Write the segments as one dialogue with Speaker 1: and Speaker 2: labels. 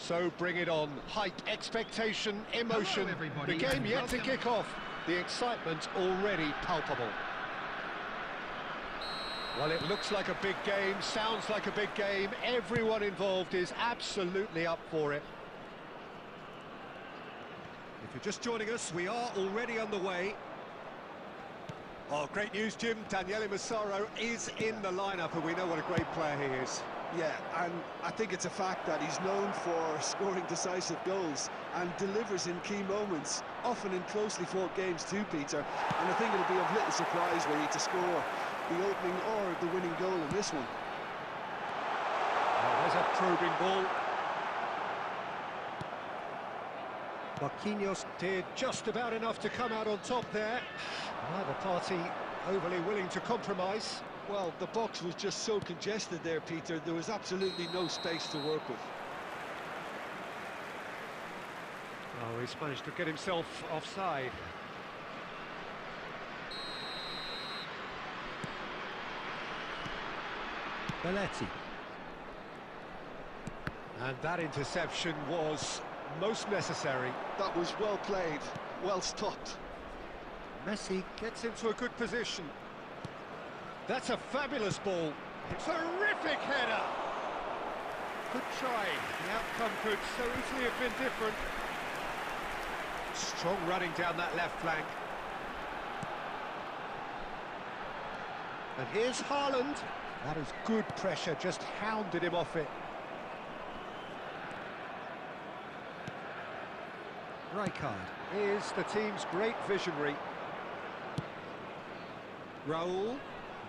Speaker 1: So bring it on. Hype, expectation, emotion.
Speaker 2: Hello,
Speaker 1: the game yet to kick off. The excitement already palpable. Well, it looks like a big game, sounds like a big game. Everyone involved is absolutely up for it.
Speaker 3: If you're just joining us, we are already underway. Oh, great news, Jim. Daniele Massaro is in the lineup, and we know what a great player he is.
Speaker 4: Yeah, and I think it's a fact that he's known for scoring decisive goals and delivers in key moments, often in closely fought games too, Peter. And I think it'll be of little surprise were he to score the opening or the winning goal in this one.
Speaker 1: Oh, there's a probing ball. Marquinhos did just about enough to come out on top there. Neither party overly willing to compromise.
Speaker 4: Well, the box was just so congested there, Peter. There was absolutely no space to work with.
Speaker 1: Oh, he's managed to get himself offside. Belletti. And that interception was most necessary.
Speaker 4: That was well played, well stopped.
Speaker 1: Messi gets into a good position. That's a fabulous ball. Terrific header. Good try. The outcome could so easily have been different. Strong running down that left flank. And here's Haaland. That is good pressure, just hounded him off it. Rijkaard is the team's great visionary. Raul,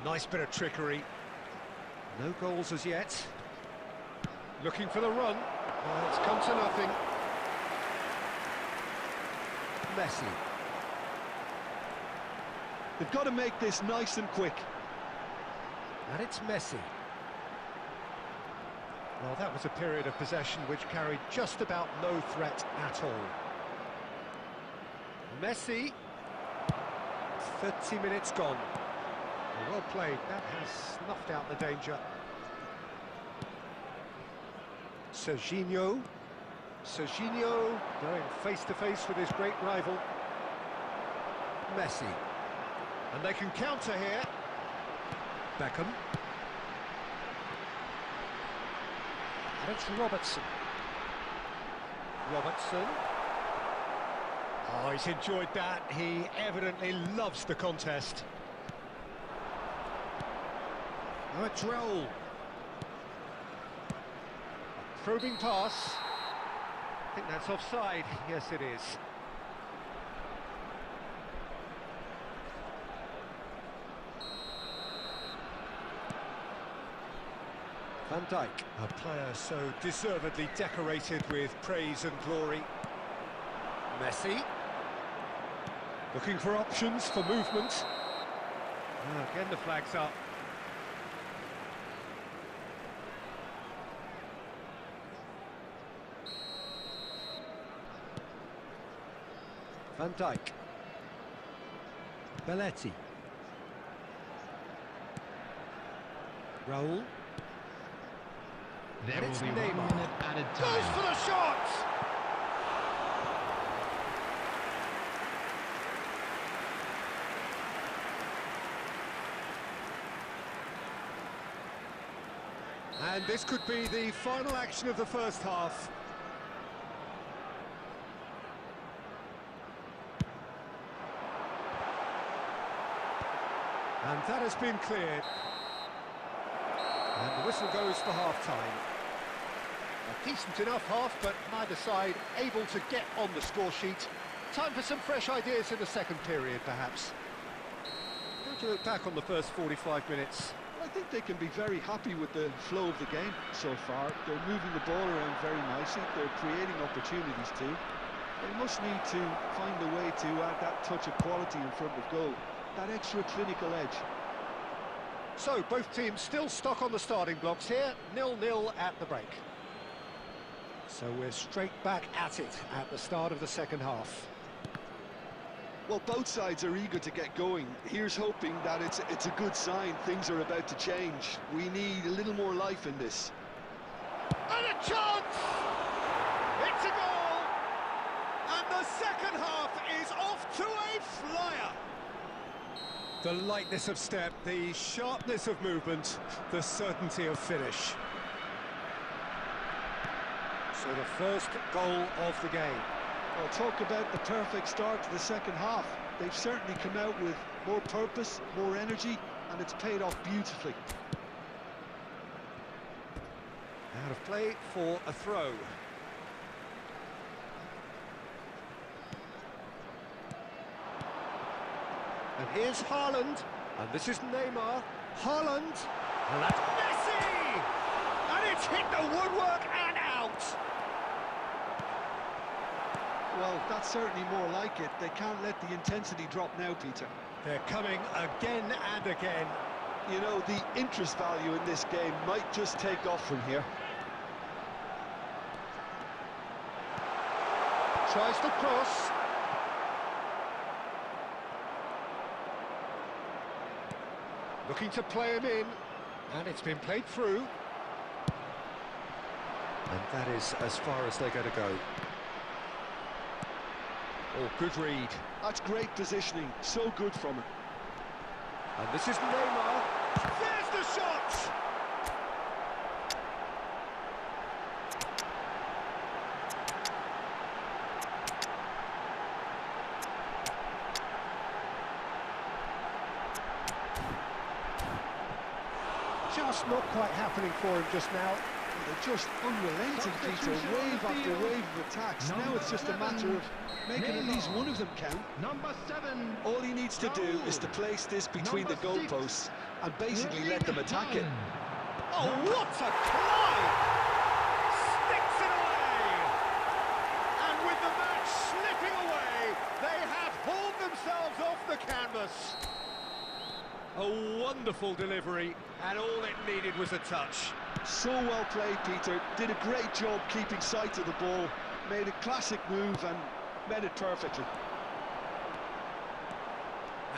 Speaker 1: nice bit of trickery. No goals as yet. Looking for the run. It's come to nothing. Messi.
Speaker 4: They've got to make this nice and quick.
Speaker 1: And it's Messi. Well, that was a period of possession which carried just about no threat at all. Messi. 30 minutes gone. Well played, that has snuffed out the danger. Serginho going face-to-face with his great rival. Messi. And they can counter here. Beckham. And it's Robertson. Oh, he's enjoyed that. He evidently loves the contest. Now it's Raul. Probing pass. I think that's offside. Yes, it is. Van Dijk, a player so deservedly decorated with praise and glory. Messi. Looking for options for movement. Again, the flag's up. Van Dijk. Belletti. Raul.
Speaker 2: There will be 1
Speaker 1: Neymar.
Speaker 2: minute added time.
Speaker 1: Goes for the shot! And this could be the final action of the first half. And that has been cleared. And the whistle goes for half-time. A decent enough half, but neither side able to get on the score sheet. Time for some fresh ideas in the second period, perhaps. How do you look back on the first 45 minutes?
Speaker 4: I think they can be very happy with the flow of the game so far. They're moving the ball around very nicely. They're creating opportunities too. They must need to find a way to add that touch of quality in front of goal. That extra clinical edge.
Speaker 1: So, both teams still stuck on the starting blocks here, 0-0 at the break. So we're straight back at it at the start of the second half.
Speaker 4: Well, both sides are eager to get going. Here's hoping that it's a good sign. Things are about to change. We need a little more life in this.
Speaker 1: And a chance!
Speaker 3: The second half is off to a flyer. The lightness of step, the sharpness of movement, the certainty of finish. So the first goal of the game.
Speaker 4: Well, talk about the perfect start to the second half. They've certainly come out with more purpose, more energy, and it's paid off beautifully.
Speaker 3: Out of play for a throw. And here's Haaland, and this is Neymar. Haaland, and that's Messi! And it's hit the woodwork and out!
Speaker 4: Well, that's certainly more like it. They can't let the intensity drop now, Peter.
Speaker 3: They're coming again and again.
Speaker 4: You know, the interest value in this game might just take off from here.
Speaker 3: Tries to cross. Looking to play him in, and it's been played through. And that is as far as they're going to go. Oh, good read.
Speaker 4: That's great positioning, so good from him.
Speaker 3: And this is Neymar. There's the shot! Just not quite happening for him just now.
Speaker 4: They're just unrelenting, Peter, wave after wave of attacks. Now it's just a matter of making at least one of them count.
Speaker 2: Number 7.
Speaker 4: All he needs to do is to place this between the goalposts and basically let them attack it.
Speaker 3: Oh, what a climb! Sticks it away! And with the match slipping away, they have hauled themselves off the canvas. A wonderful delivery, and all it needed was a touch.
Speaker 4: So well played, Peter. Did a great job keeping sight of the ball, made a classic move and met it perfectly.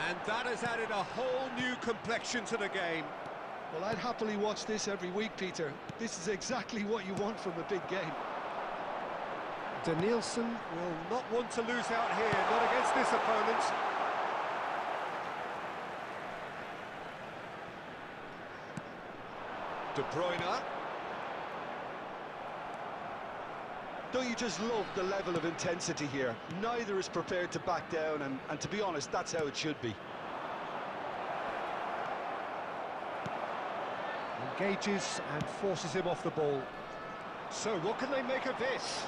Speaker 3: And that has added a whole new complexion to the game.
Speaker 4: Well, I'd happily watch this every week, Peter. This is exactly what you want from a big game.
Speaker 3: Danielson will not want to lose out here, not against this opponent. De Bruyne.
Speaker 4: Don't you just love the level of intensity here? Neither is prepared to back down, and to be honest, that's how it should be.
Speaker 3: Engages and forces him off the ball. So what can they make of this?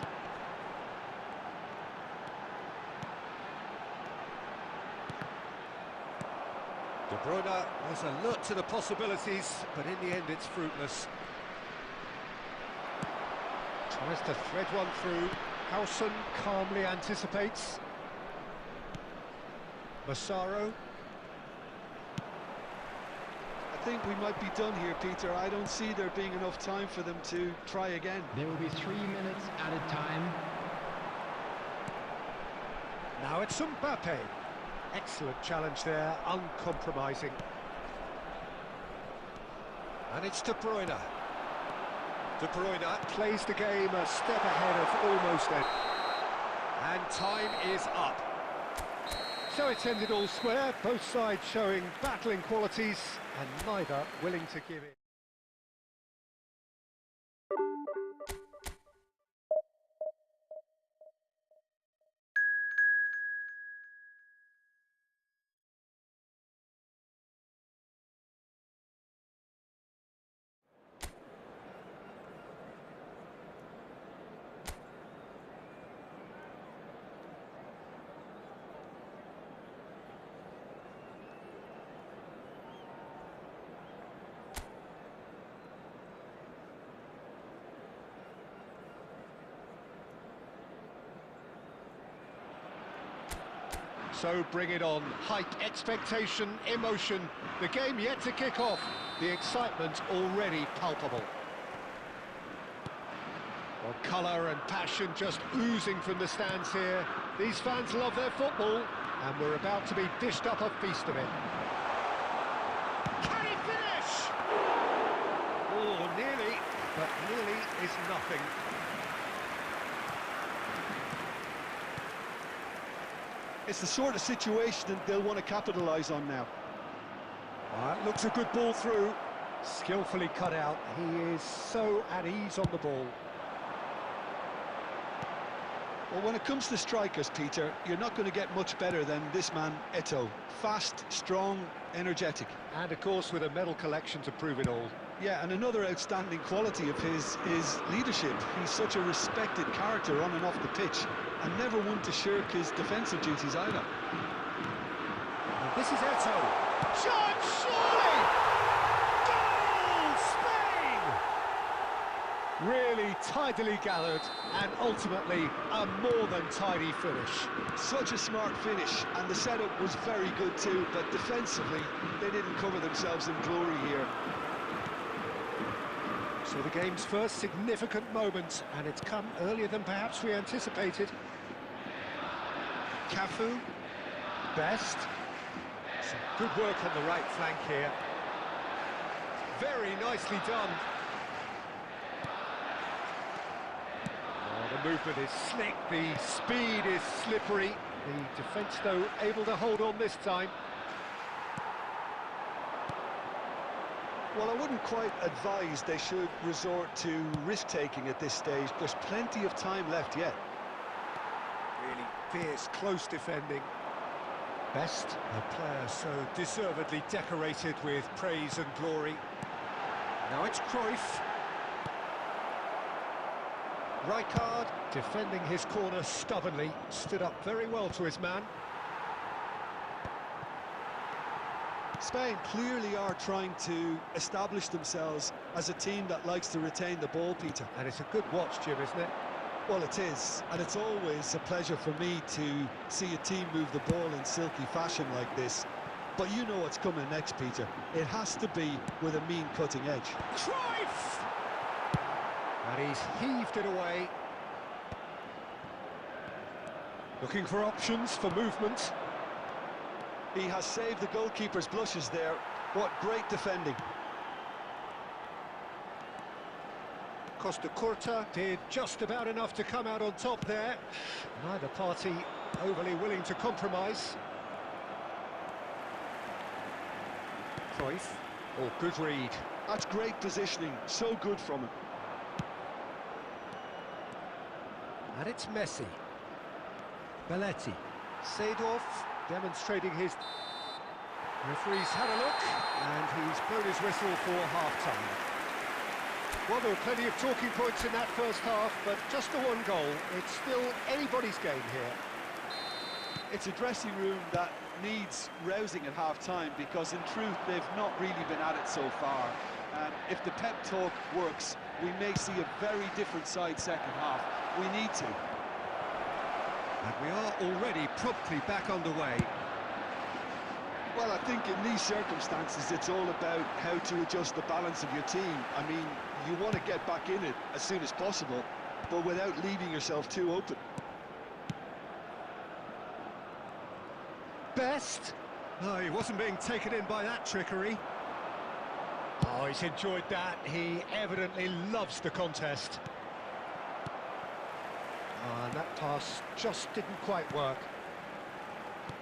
Speaker 3: De Bruyne was alert to the possibilities, but in the end it's fruitless. Tries to thread one through. Howson calmly anticipates. Massaro.
Speaker 4: I think we might be done here, Peter. I don't see there being enough time for them to try again.
Speaker 2: There will be 3 minutes added time.
Speaker 3: Now it's Mbappe. Excellent challenge there, uncompromising. And it's De Bruyne. De Bruyne plays the game a step ahead of almost end. And time is up. So it's ended all square, both sides showing battling qualities and neither willing to give it. So bring it on. Hype, expectation, emotion. The game yet to kick off. The excitement already palpable. Well, colour and passion just oozing from the stands here. These fans love their football, and we're about to be dished up a feast of it. Can he finish? Oh, nearly, but nearly is nothing.
Speaker 4: It's the sort of situation that they'll want to capitalise on now.
Speaker 1: That looks a good ball through. Skillfully cut out. He is so at ease on the ball.
Speaker 4: Well, when it comes to strikers, Peter, you're not going to get much better than this man, Eto'o. Fast, strong, energetic.
Speaker 1: And of course with a medal collection to prove it all.
Speaker 4: Yeah, and another outstanding quality of his is leadership. He's such a respected character on and off the pitch, and never one to shirk his defensive duties either.
Speaker 1: And this is Eto'o.
Speaker 3: John Surely! Goal! Spain!
Speaker 1: Really tidily gathered, and ultimately a more than tidy finish.
Speaker 4: Such a smart finish, and the setup was very good too, but defensively, they didn't cover themselves in glory here.
Speaker 1: So the game's first significant moment, and it's come earlier than perhaps we anticipated. Cafu, Best. Some good work on the right flank here. Very nicely done. Oh, the movement is slick, the speed is slippery. The defence, though, able to hold on this time.
Speaker 4: Well, I wouldn't quite advise they should resort to risk-taking at this stage. There's plenty of time left yet.
Speaker 1: Really fierce, close defending. Best, a player so deservedly decorated with praise and glory. Now it's Cruyff. Rijkaard, defending his corner stubbornly, stood up very well to his man.
Speaker 4: Spain clearly are trying to establish themselves as a team that likes to retain the ball, Peter.
Speaker 1: And it's a good watch, Jim, isn't it?
Speaker 4: Well, it is, and it's always a pleasure for me to see a team move the ball in silky fashion like this. But you know what's coming next, Peter. It has to be with a mean cutting edge.
Speaker 1: Cruyff! And he's heaved it away. Looking for options for movement.
Speaker 4: He has saved the goalkeeper's blushes there. What great defending.
Speaker 1: Costa Curta did just about enough to come out on top there. Neither party overly willing to compromise. Cruyff. Oh, good read.
Speaker 4: That's great positioning. So good from him.
Speaker 1: And it's Messi. Belletti. Seedorf demonstrating his... Referee's had a look, and he's blown his whistle for half-time. Well, there were plenty of talking points in that first half, but just the one goal. It's still anybody's game here.
Speaker 4: It's a dressing room that needs rousing at half-time, because in truth, they've not really been at it so far. And if the pep talk works, we may see a very different side second half. We need to.
Speaker 1: And we are already promptly back underway.
Speaker 4: Well, I think in these circumstances, it's all about how to adjust the balance of your team. I mean, you want to get back in it as soon as possible, but without leaving yourself too open.
Speaker 1: Best. Oh, he wasn't being taken in by that trickery. Oh, he's enjoyed that. He evidently loves the contest. Oh, and that pass just didn't quite work.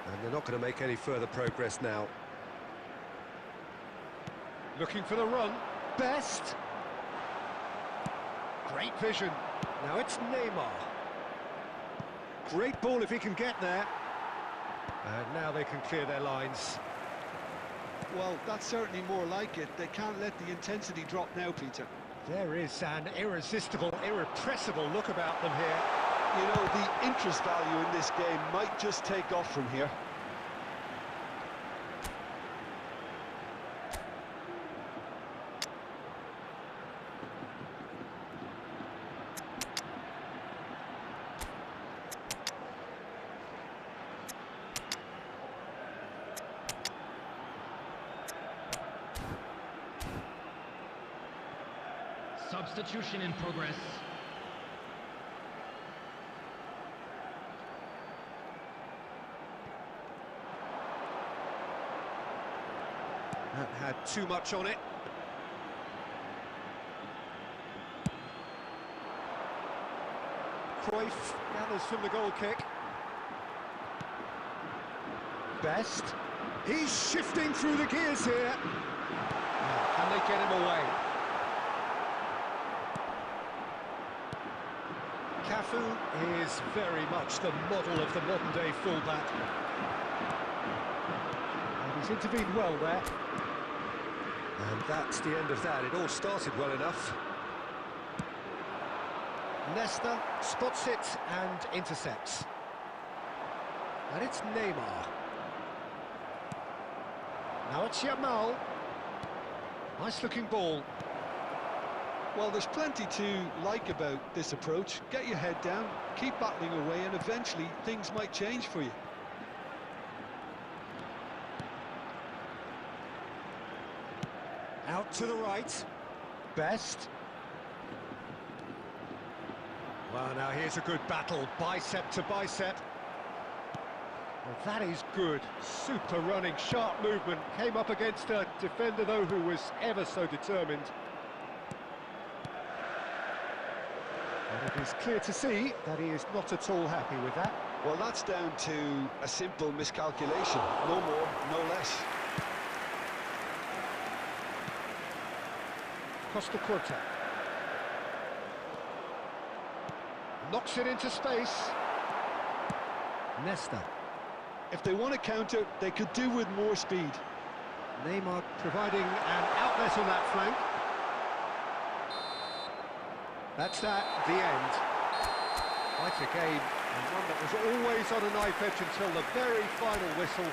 Speaker 1: And they're not going to make any further progress now. Looking for the run. Best. Great vision. Now it's Neymar. Great ball if he can get there. And now they can clear their lines.
Speaker 4: Well, that's certainly more like it. They can't let the intensity drop now, Peter.
Speaker 1: There is an irresistible, irrepressible look about them here.
Speaker 4: You know, the interest value in this game might just take off from here.
Speaker 2: Substitution in progress.
Speaker 1: That had too much on it. Cruyff gathers from the goal kick. Best. He's shifting through the gears here. Now, can they get him away? Cafu is very much the model of the modern-day fullback. And he's intervened well there. And that's the end of that. It all started well enough. Nesta spots it and intercepts. And it's Neymar. Now it's Yamal. Nice looking ball.
Speaker 4: Well, there's plenty to like about this approach. Get your head down, keep battling away, and eventually things might change for you.
Speaker 1: Out to the right. Best. Well, now here's a good battle, bicep to bicep. Well, that is good. Super running, sharp movement. Came up against a defender, though, who was ever so determined. And it is clear to see that he is not at all happy with that.
Speaker 4: Well, that's down to a simple miscalculation. No more, no less.
Speaker 1: Costa Curta. Knocks it into space. Nesta.
Speaker 4: If they want to counter, they could do with more speed.
Speaker 1: Neymar providing an outlet on that flank. That's that, the end. Quite a game, and one that was always on a knife edge until the very final whistle.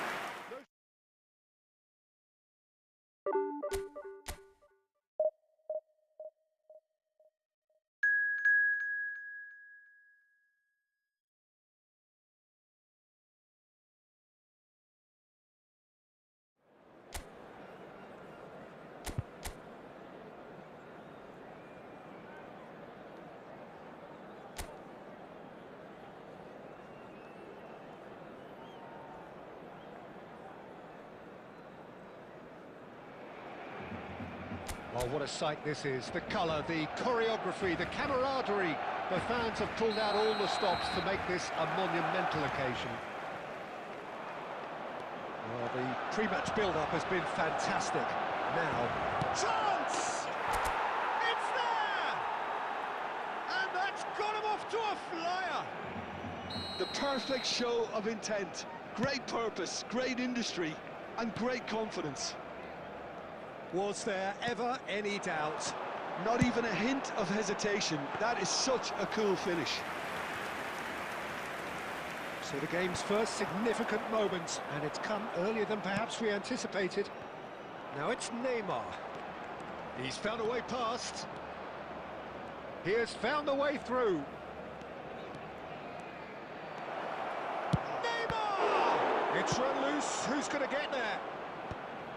Speaker 1: Oh, what a sight this is. The colour, the choreography, the camaraderie. The fans have pulled out all the stops to make this a monumental occasion. Well, the pre-match build-up has been fantastic. Now,
Speaker 3: Chance! It's there! And that's got him off to a flyer!
Speaker 4: The perfect show of intent. Great purpose, great industry, and great confidence.
Speaker 1: was there ever any doubt?
Speaker 4: Not even a hint of hesitation. That is such a cool finish.
Speaker 1: So the game's first significant moment, and it's come earlier than perhaps we anticipated. Now it's Neymar. He's found a way past. He has found a way through. Neymar! It's run loose. Who's going to get there?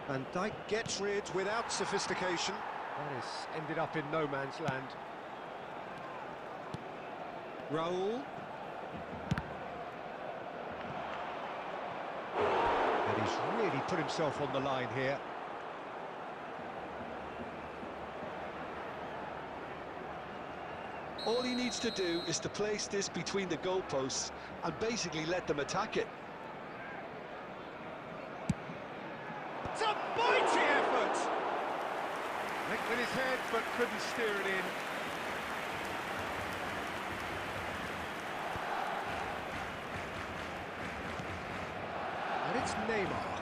Speaker 1: Van Dijk gets rid without sophistication. That has ended up in no man's land. Raul. And he's really put himself on the line here.
Speaker 4: All he needs to do is to place this between the goalposts and basically let them attack it.
Speaker 3: It's a mighty effort! Linked with his head, but couldn't steer it in.
Speaker 1: And it's Neymar.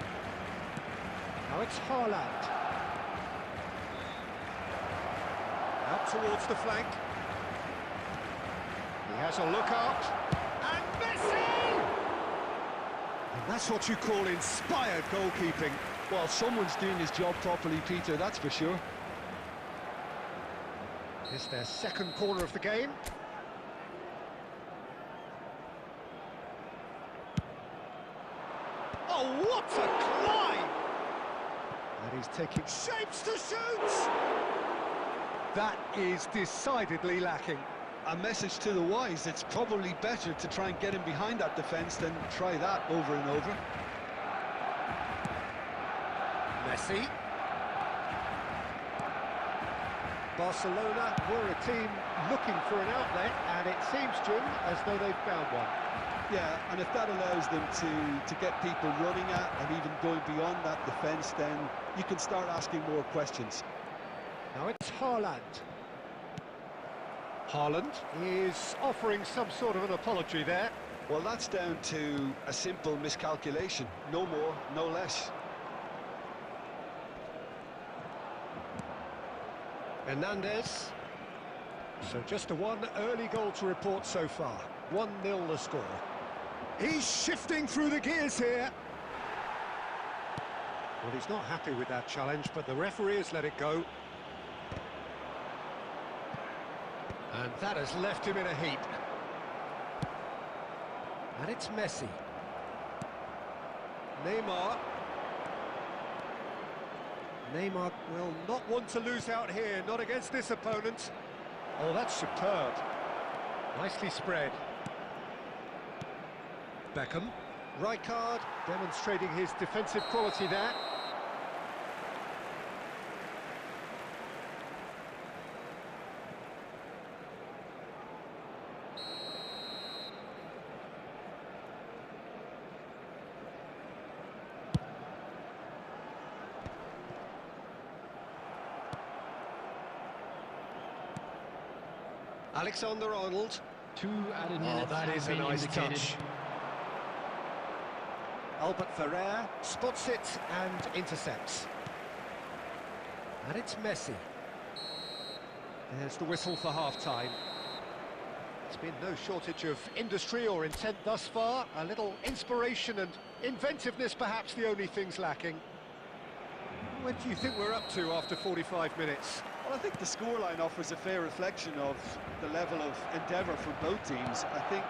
Speaker 1: Now it's Haaland. Out towards the flank. He has a look up.
Speaker 3: And Messi!
Speaker 1: And that's what you call inspired goalkeeping.
Speaker 4: Well, someone's doing his job properly, Peter, that's for sure.
Speaker 1: It's their second corner of the game.
Speaker 3: Oh, what a climb!
Speaker 1: And he's taking...
Speaker 3: Shapes to shoot!
Speaker 1: That is decidedly lacking.
Speaker 4: A message to the wise, it's probably better to try and get him behind that defence than try that over and over.
Speaker 1: Messi. Barcelona were a team looking for an outlet, and it seems, Jim, as though they've found one.
Speaker 4: Yeah, and if that allows them to get people running at and even going beyond that defence, then you can start asking more questions.
Speaker 1: Now it's Haaland. Haaland is offering some sort of an apology there.
Speaker 4: Well, that's down to a simple miscalculation. No more, no less.
Speaker 1: Hernandez. So just a one early goal to report so far. 1-0 the score. He's shifting through the gears here. Well, he's not happy with that challenge, but the referee has let it go. And that has left him in a heap. And it's Messi. Neymar. Neymar will not want to lose out here, not against this opponent. Oh, that's superb. Nicely spread. Beckham. Rijkaard demonstrating his defensive quality there. Alexander-Arnold.
Speaker 2: 2 added minutes.
Speaker 1: Oh, that is a
Speaker 2: have been
Speaker 1: nice
Speaker 2: indicated.
Speaker 1: touch. Albert Ferrer spots it and intercepts. And it's Messi. There's the whistle for half-time. There's been no shortage of industry or intent thus far. A little inspiration and inventiveness, perhaps the only things lacking. What do you think we're up to after 45 minutes?
Speaker 4: Well, I think the scoreline offers a fair reflection of the level of endeavour from both teams. I think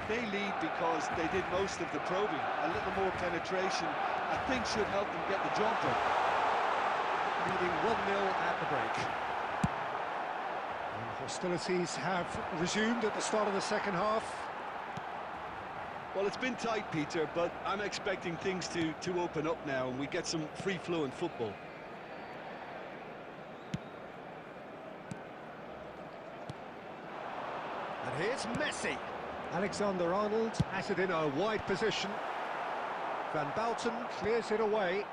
Speaker 4: they lead because they did most of the probing. A little more penetration, I think, should help them get the job done.
Speaker 1: Leading 1-0 at the break. And hostilities have resumed at the start of the second half.
Speaker 4: Well, it's been tight, Peter, but I'm expecting things to open up now and we get some free-flowing football.
Speaker 1: And here's Messi. Alexander-Arnold has it in a wide position. Van Bouten clears it away.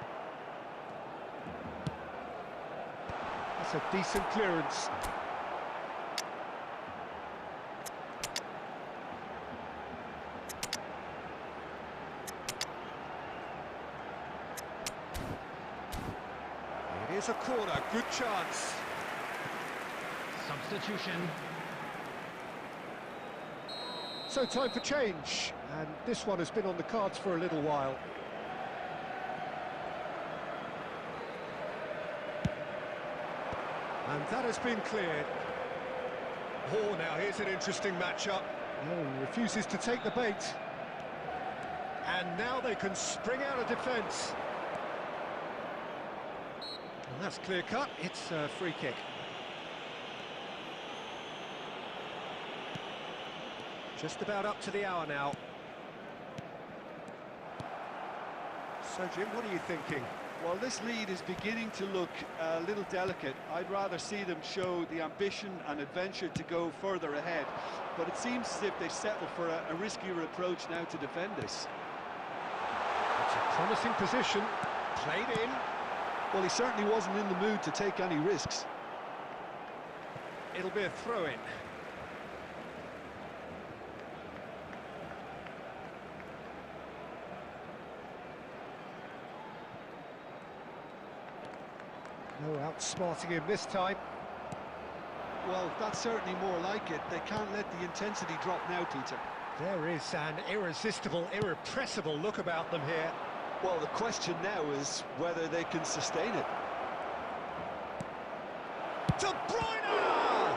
Speaker 1: That's a decent clearance. It is a corner, good chance.
Speaker 2: Substitution.
Speaker 1: So time for change, and this one has been on the cards for a little while. And that has been cleared. Oh, now here's an interesting matchup. Oh, he refuses to take the bait. And now they can spring out of defence. And that's clear cut, it's a free kick. Just about up to the hour now. So, Jim, what are you thinking?
Speaker 4: Well, this lead is beginning to look a little delicate. I'd rather see them show the ambition and adventure to go further ahead. But it seems as if they settle for a riskier approach now to defend this.
Speaker 1: It's a promising position. Played in.
Speaker 4: Well, he certainly wasn't in the mood to take any risks.
Speaker 1: It'll be a throw-in. No outsmarting him this time.
Speaker 4: Well, that's certainly more like it. They can't let the intensity drop now, Peter.
Speaker 1: There is an irresistible, irrepressible look about them here.
Speaker 4: Well, the question now is whether they can sustain it.
Speaker 1: De Bruyne!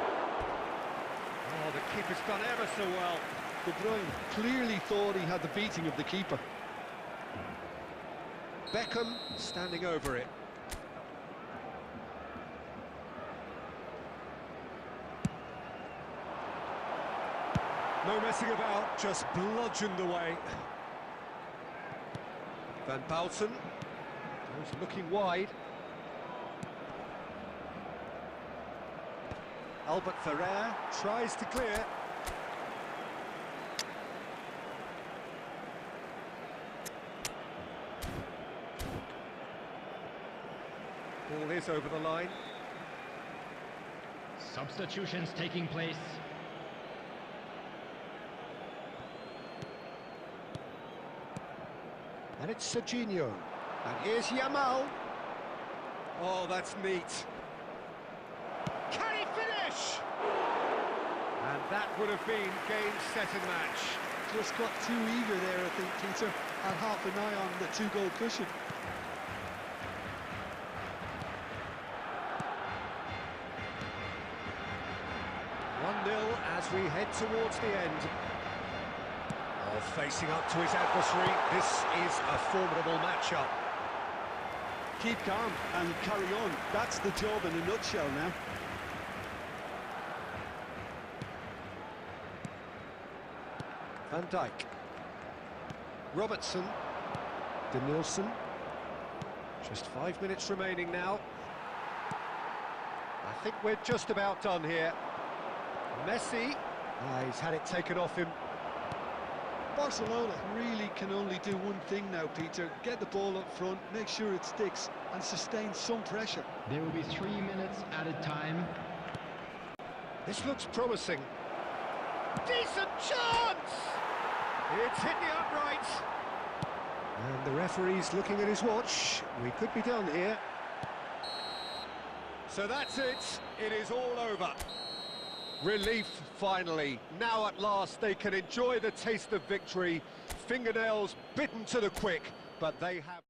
Speaker 1: Oh, the keeper's done ever so well.
Speaker 4: De Bruyne clearly thought he had the beating of the keeper.
Speaker 1: Beckham standing over it. No messing about, just bludgeoned away. Van Bouten goes looking wide. Albert Ferrer tries to clear. ball is over the line.
Speaker 2: Substitutions taking place.
Speaker 1: And it's Serginho. And here's Yamal. Oh, that's neat. Can he finish? And that would have been game, set and match.
Speaker 4: Just got too eager there, I think, Peter. Had half an eye on the two-goal cushion.
Speaker 1: As we head towards the end. Oh, facing up to his adversary, this is a formidable matchup.
Speaker 4: Keep calm and carry on. That's the job in a nutshell now.
Speaker 1: Van Dijk. Robertson. Denilson. Just 5 minutes remaining now. I think we're just about done here. Messi, he's had it taken off him.
Speaker 4: Barcelona really can only do one thing now, Peter. Get the ball up front, make sure it sticks, and sustain some pressure.
Speaker 2: There will be 3 minutes added time.
Speaker 1: This looks promising. Decent chance! It's hit the upright. And the referee's looking at his watch. We could be done here. So that's it. It is all over. Relief, finally. Now at last they can enjoy the taste of victory. Fingernails bitten to the quick, but they have...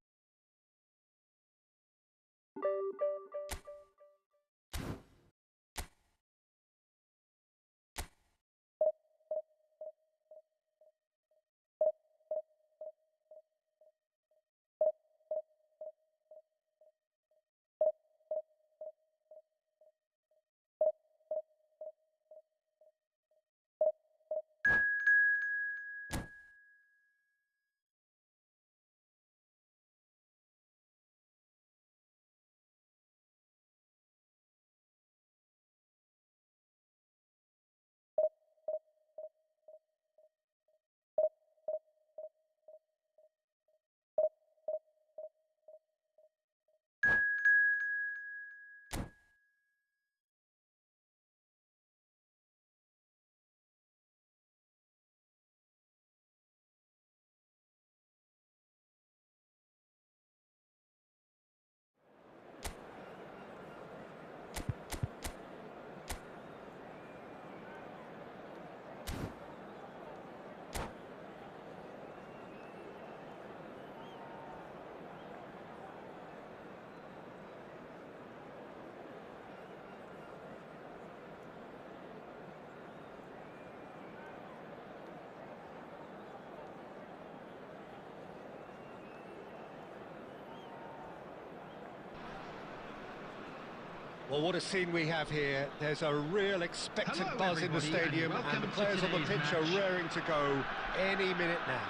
Speaker 1: Well, what a scene we have here. There's a real expectant
Speaker 2: Hello,
Speaker 1: buzz in the
Speaker 2: everybody,
Speaker 1: stadium, and the players on the pitch are raring to go any minute now.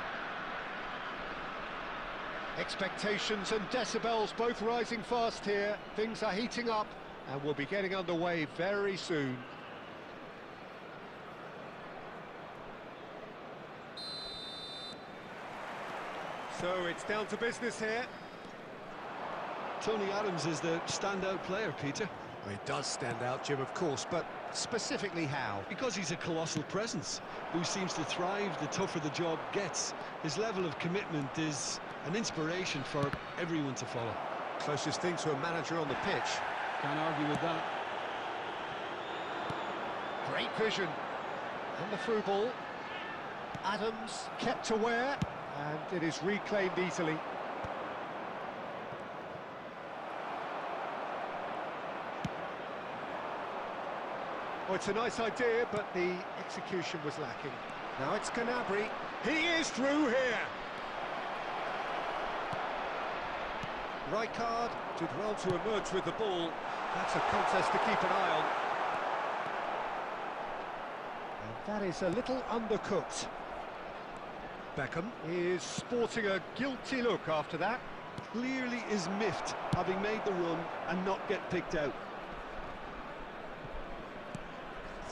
Speaker 1: Expectations and decibels both rising fast here. Things are heating up, and we'll be getting underway very soon. So it's down to business here.
Speaker 4: Tony Adams is the standout player, Peter.
Speaker 1: Well, he does stand out, Jim, of course, but specifically how?
Speaker 4: Because he's a colossal presence who seems to thrive the tougher the job gets. His level of commitment is an inspiration for everyone to follow.
Speaker 1: Closest thing to a manager on the pitch.
Speaker 4: Can't argue with that.
Speaker 1: Great vision. And the through ball. Adams kept aware, and it is reclaimed easily. Well, it's a nice idea, but the execution was lacking. Now it's Gnabry. He is through here. Rijkaard did well to emerge with the ball. That's a contest to keep an eye on. And that is a little undercooked. Beckham is sporting a guilty look after that.
Speaker 4: Clearly is miffed, having made the run and not get picked out.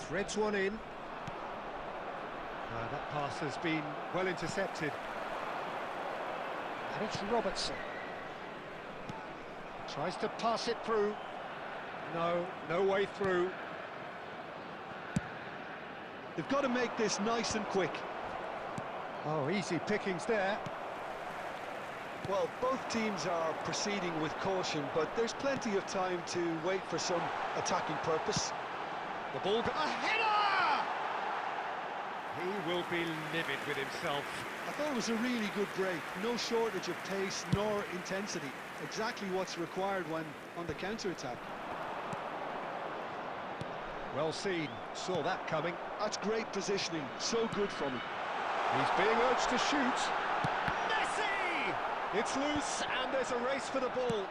Speaker 1: Threads one in. That pass has been well intercepted. And it's Robertson. Tries to pass it through. No, no way through.
Speaker 4: They've got to make this nice and quick.
Speaker 1: Oh, easy pickings there.
Speaker 4: Well, both teams are proceeding with caution, but there's plenty of time to wait for some attacking purpose.
Speaker 1: The ball... A header! He will be livid with himself.
Speaker 4: I thought it was a really good break. No shortage of pace nor intensity. Exactly what's required when on the counter-attack.
Speaker 1: Well seen. Saw that coming.
Speaker 4: That's great positioning. So good from him.
Speaker 1: He's being urged to shoot. Messi! It's loose, and there's a race for the ball.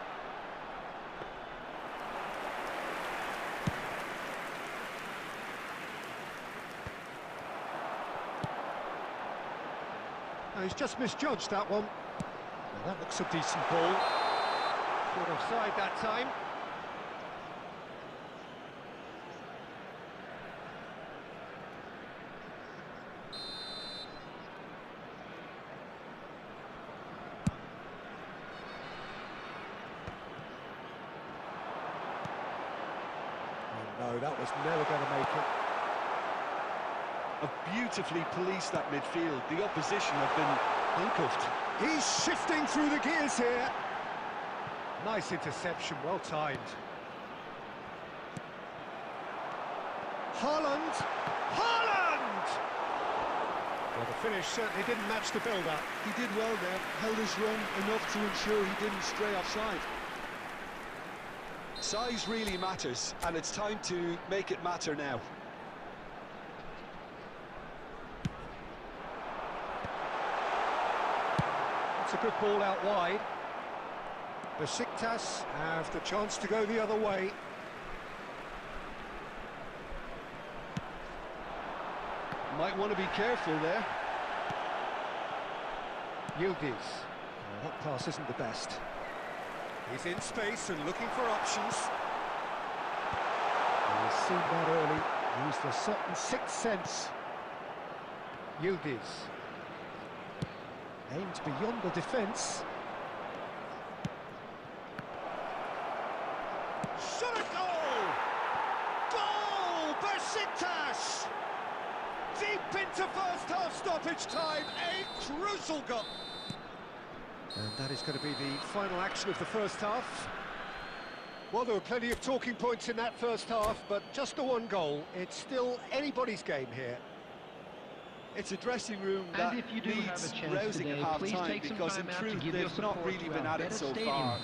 Speaker 1: Oh, he's just misjudged that one. Well, that looks a decent ball. Caught offside that time. Oh, no, that was never going to make it.
Speaker 4: Have beautifully policed that midfield. The opposition have been handcuffed.
Speaker 1: He's shifting through the gears here. Nice interception, well timed. Haaland! Haaland! Well, the finish certainly didn't match the build-up.
Speaker 4: He did well there, held his run enough to ensure he didn't stray offside. Size really matters, and it's time to make it matter now.
Speaker 1: It's a good ball out wide. Besiktas have the chance to go the other way.
Speaker 4: Might want to be careful there.
Speaker 1: Yildiz. Oh, that pass isn't the best. He's in space and looking for options. He's seen that early. Used a certain sixth sense. Yildiz. Aimed beyond the defence. Shot a goal! Goal! Besiktas! Deep into first half stoppage time, a crucial goal. And that is going to be the final action of the first half. Well, there were plenty of talking points in that first half, but just the one goal. It's still anybody's game here.
Speaker 4: It's a dressing room that needs rousing at half-time, because in truth they've not really been at it so far.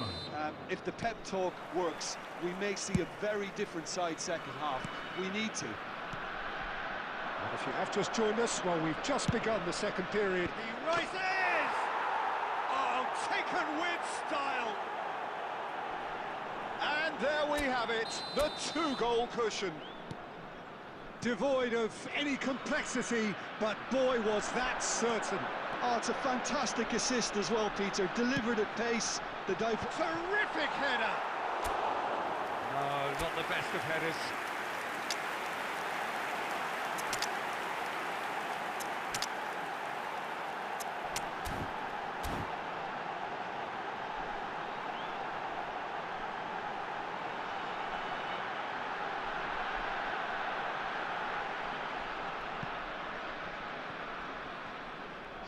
Speaker 4: If the pep talk works, we may see a very different side second half. We need to.
Speaker 1: And if you have just joined us, well, we've just begun the second period. He rises! Oh, taken with style! And there we have it, the two-goal cushion. Devoid of any complexity, but boy, was that certain.
Speaker 4: Oh, it's a fantastic assist as well, Peter. Delivered at pace. The dive.
Speaker 1: Terrific header! No, not the best of headers.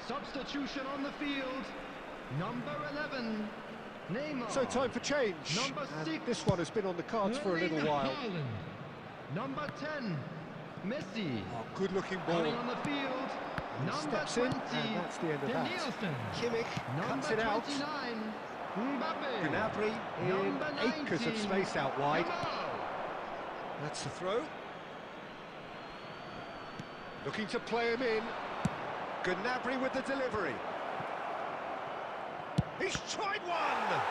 Speaker 2: Substitution on the field. Number 11, Neymar.
Speaker 1: So time for change.
Speaker 2: Number 6.
Speaker 1: This one has been on the cards for a little while.
Speaker 2: Haaland. Number 10, Messi.
Speaker 1: Oh, good-looking ball.
Speaker 2: Coming on the field.
Speaker 1: He
Speaker 2: Number
Speaker 1: steps
Speaker 2: 20,
Speaker 1: in, and that's the end of that.
Speaker 2: Nielsen.
Speaker 1: Kimmich cuts it out.
Speaker 2: 29, Mbappe.
Speaker 1: Gnabry in
Speaker 2: Number
Speaker 1: acres of
Speaker 2: 19,
Speaker 1: space out wide.
Speaker 2: Yamal.
Speaker 1: That's the throw. Looking to play him in. Gnabry with the delivery. He's tried one!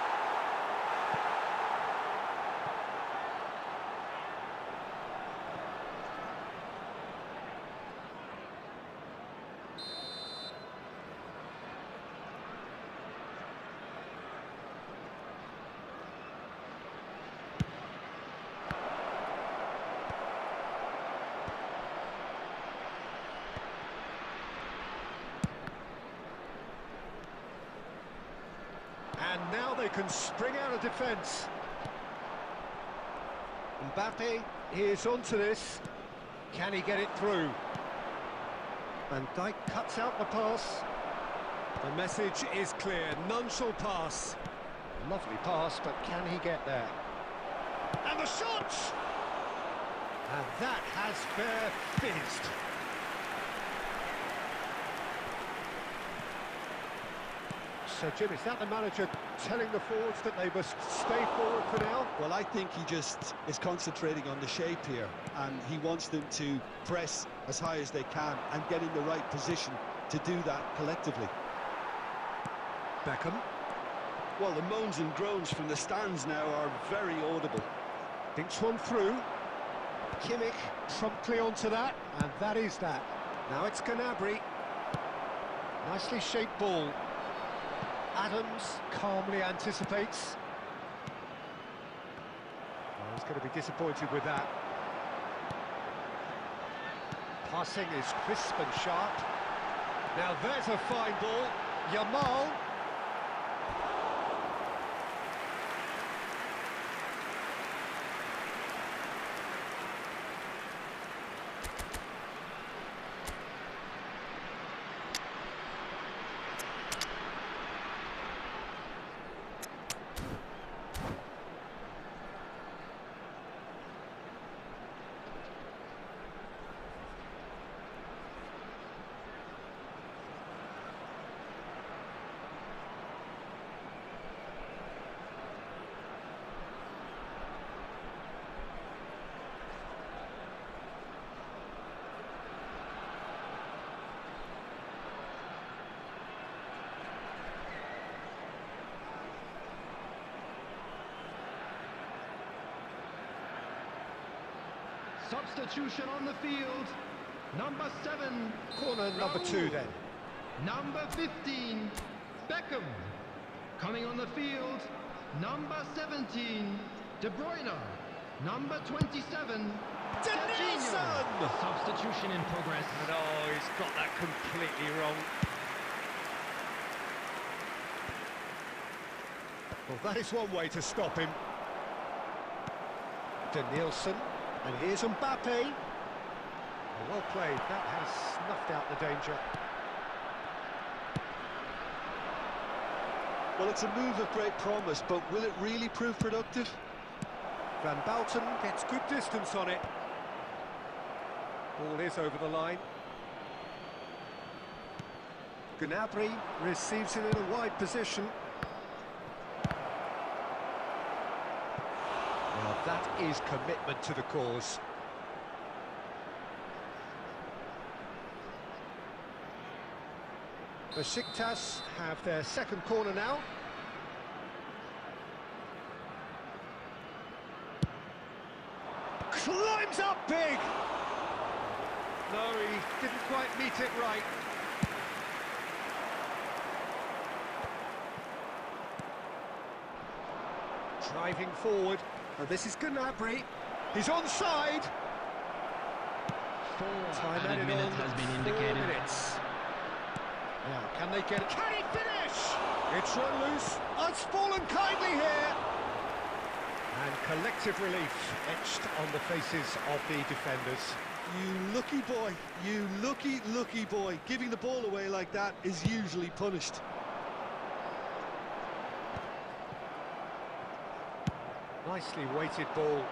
Speaker 1: And now they can spring out of defence. Mbappe is onto this. Can he get it through? Van Dijk cuts out the pass. The message is clear, none shall pass. Lovely pass, but can he get there? And the shot! And that has fair fizzed. So, Jim, is that the manager telling the forwards that they must stay forward for now?
Speaker 4: Well, I think he just is concentrating on the shape here, and he wants them to press as high as they can and get in the right position to do that collectively.
Speaker 1: Beckham.
Speaker 4: Well, the moans and groans from the stands now are very audible.
Speaker 1: Dinks one through. Kimmich promptly onto that, and that is that. Now it's Gnabry. Nicely shaped ball. Adams calmly anticipates. Oh, he's going to be disappointed with that. Passing is crisp and sharp. Now there's a fine ball. Yamal.
Speaker 2: Substitution on the field. Number 7.
Speaker 1: Corner number 2 then.
Speaker 2: Number 15. Beckham. Coming on the field. Number 17. De Bruyne. Number 27.
Speaker 1: Denilson!
Speaker 2: Substitution in progress.
Speaker 1: And oh, he's got that completely wrong. Well, that is one way to stop him. Denilson. And here's Mbappe. Well played, that has snuffed out the danger.
Speaker 4: Well, it's a move of great promise, but will it really prove productive?
Speaker 1: Van Bouten gets good distance on it. Ball is over the line. Gnabry receives it in a wide position. Well, that is commitment to the cause. Besiktas have their second corner now. Climbs up big! No, he didn't quite meet it right. Driving forward, and this is Gnabry. He's onside. Time added
Speaker 2: minutes
Speaker 1: on,
Speaker 2: has been
Speaker 1: 4
Speaker 2: indicated.
Speaker 1: minutes. Now, can they get it? Can he finish? It's run loose. Oh, it's fallen kindly here. And collective relief etched on the faces of the defenders.
Speaker 4: You lucky boy, you lucky boy. Giving the ball away like that is usually punished.
Speaker 1: Nicely weighted ball.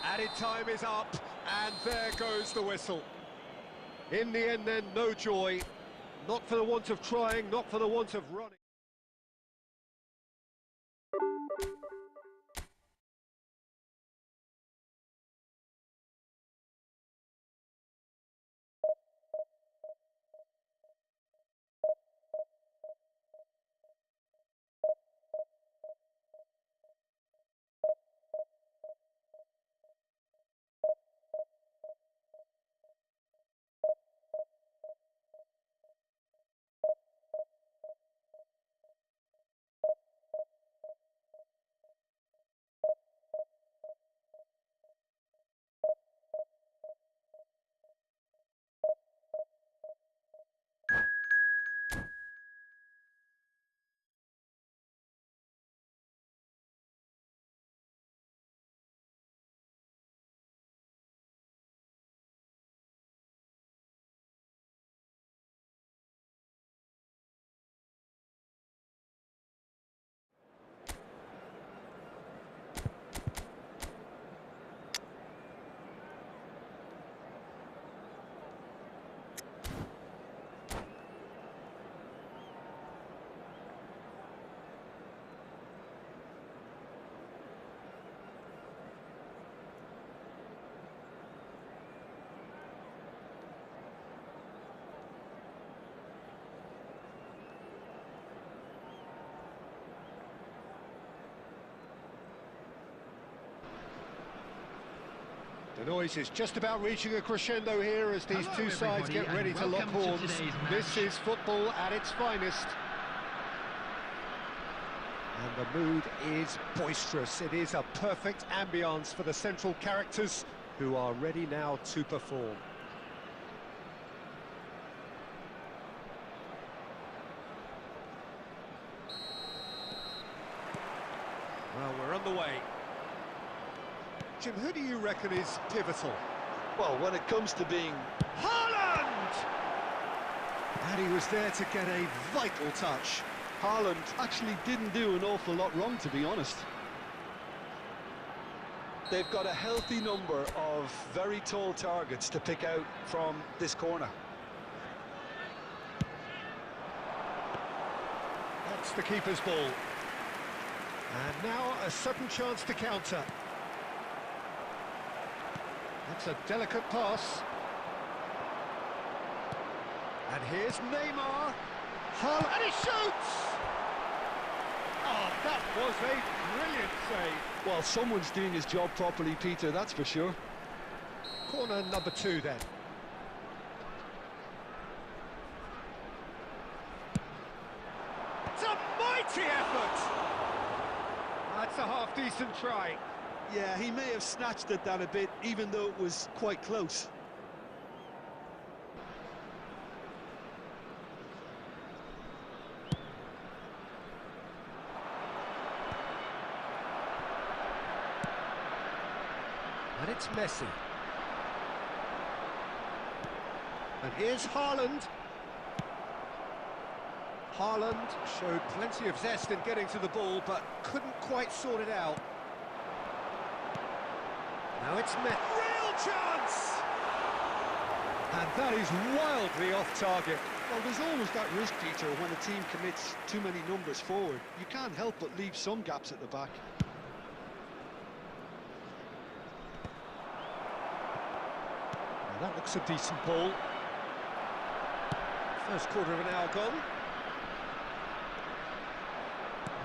Speaker 1: Added time is up, and there goes the whistle. In the end then, no joy. Not for the want of trying, not for the want of running. The noise is just about reaching a crescendo here as these two sides get ready to lock horns. This is football at its finest. And the mood is boisterous. It is a perfect ambience for the central characters who are ready now to perform. Well, we're underway. Jim, who do you reckon is pivotal?
Speaker 4: Well, when it comes to being...
Speaker 1: Haaland! And he was there to get a vital touch.
Speaker 4: Haaland actually didn't do an awful lot wrong, to be honest. They've got a healthy number of very tall targets to pick out from this corner.
Speaker 1: That's the keeper's ball. And now a sudden chance to counter. That's a delicate pass. And here's Neymar. Haaland, and he shoots! Oh, that was a brilliant save.
Speaker 4: Well, someone's doing his job properly, Peter, that's for sure.
Speaker 1: Corner number 2 then. It's a mighty effort! That's a half-decent try.
Speaker 4: Yeah, he may have snatched at that a bit, even though it was quite close.
Speaker 1: And it's Messi. And here's Haaland. Haaland showed plenty of zest in getting to the ball, but couldn't quite sort it out. Now it's Messi. Real chance! And that is wildly off target.
Speaker 4: Well, there's always that risk, Peter, when a team commits too many numbers forward. You can't help but leave some gaps at the back.
Speaker 1: Well, that looks a decent ball. First quarter of an hour gone.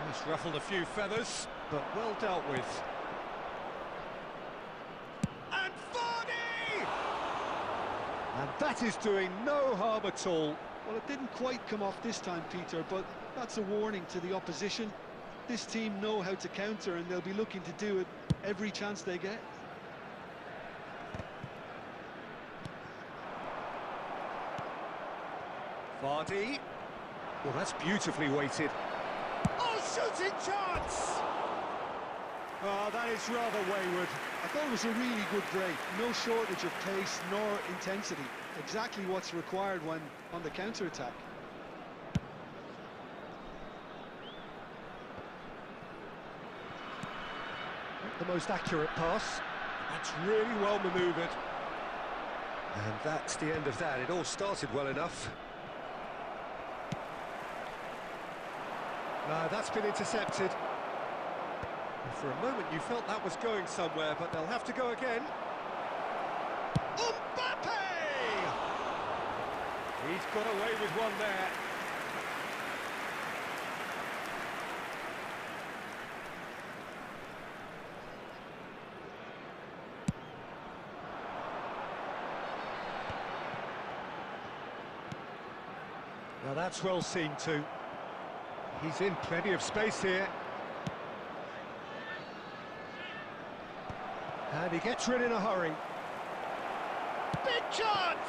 Speaker 1: It's ruffled a few feathers, but well dealt with. And Vardy! And that is doing no harm at all.
Speaker 4: Well, it didn't quite come off this time, Peter, but that's a warning to the opposition. This team know how to counter, and they'll be looking to do it every chance they get.
Speaker 1: Vardy. Well, that's beautifully weighted. Oh, shooting chance! Oh, that is rather wayward.
Speaker 4: I thought it was a really good break. No shortage of pace nor intensity. Exactly what's required when on the counter-attack.
Speaker 1: Not the most accurate pass. That's really well manoeuvred. And that's the end of that. It all started well enough. No, that's been intercepted. For a moment you felt that was going somewhere, but they'll have to go again. Mbappe! He's got away with one there. Now that's well seen too. He's in plenty of space here. And he gets rid in a hurry. Big chance!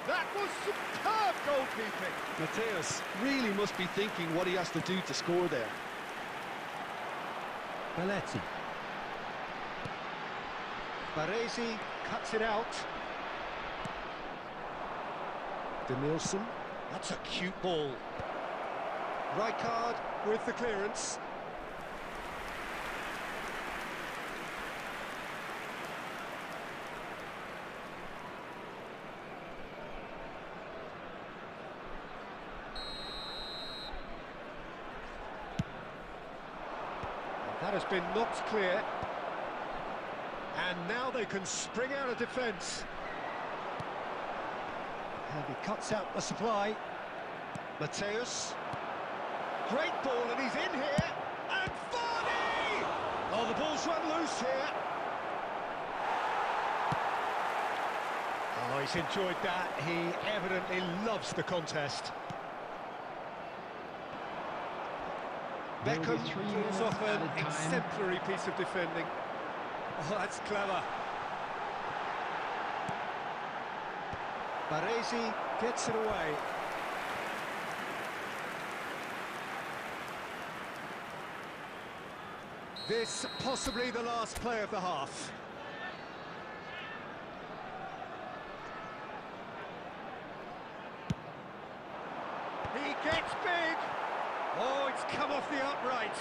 Speaker 1: That was superb goalkeeping.
Speaker 4: Mateus really must be thinking what he has to do to score there.
Speaker 1: Belletti. Baresi cuts it out. Denilson. That's a cute ball. Rijkaard with the clearance. That has been knocked clear. And now they can spring out of defence. And he cuts out the supply. Mateus. Great ball, and he's in here. And Vardy! Oh, the ball's run loose here. he's enjoyed that. He evidently loves the contest. Beckham pulls off an exemplary piece of defending. Oh, that's clever. Baresi gets it away. This possibly the last play of the half. He gets big. Oh, it's come off the upright.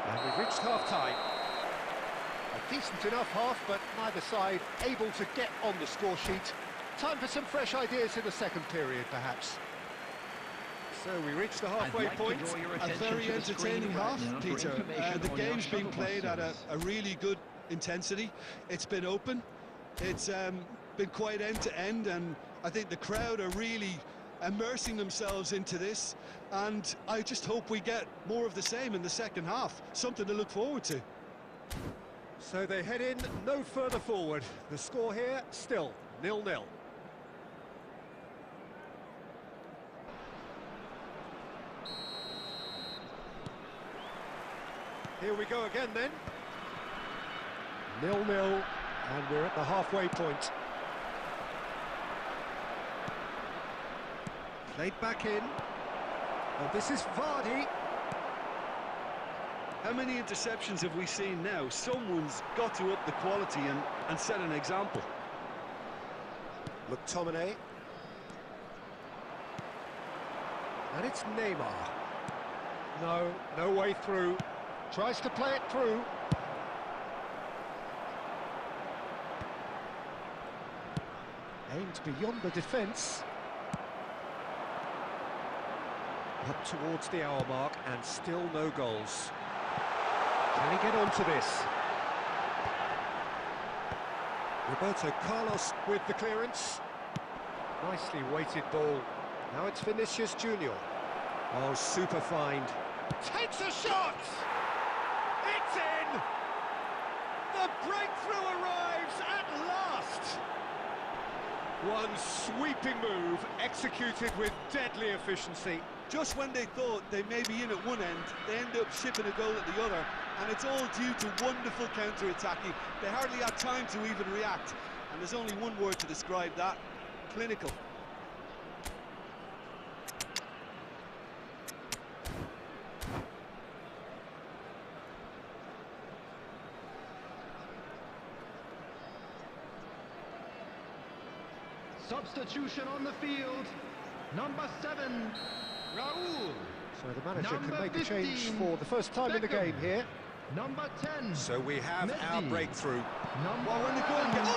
Speaker 1: And we've reached half-time. A decent enough half, but neither side able to get on the score sheet. Time for some fresh ideas in the second period, perhaps. So we reach the halfway point.
Speaker 4: A very entertaining half, Peter. The game's been played at a really good intensity. It's been open. It's been quite end-to-end, and I think the crowd are really immersing themselves into this, and I just hope we get more of the same in the second half. Something to look forward to.
Speaker 1: So they head in no further forward. The score here still 0-0. Here we go again then. 0-0, and we're at the halfway point. Played back in. And this is Vardy.
Speaker 4: How many interceptions have we seen now? Someone's got to up the quality and set an example.
Speaker 1: McTominay. And it's Neymar. No way through. Tries to play it through. Aimed beyond the defence. Up towards the hour mark, and still no goals. Can he get onto this? Roberto Carlos with the clearance. Nicely weighted ball. Now it's Vinicius Junior. Oh, super find. Takes a shot! It's in! The breakthrough arrives at last! One sweeping move, executed with deadly efficiency.
Speaker 4: Just when they thought they may be in at one end, they end up shipping a goal at the other, and it's all due to wonderful counter-attacking. They hardly had time to even react, and there's only one word to describe that: clinical.
Speaker 2: Substitution on the field. Number 7, Raul.
Speaker 1: So the manager
Speaker 2: Number
Speaker 1: can make
Speaker 2: 15,
Speaker 1: a change for the first time in the
Speaker 2: Beckham.
Speaker 1: game here.
Speaker 2: Number 10.
Speaker 1: So we have our
Speaker 2: Messi.
Speaker 1: breakthrough.
Speaker 2: Number
Speaker 4: Well, when the goal
Speaker 2: 9,
Speaker 4: gets...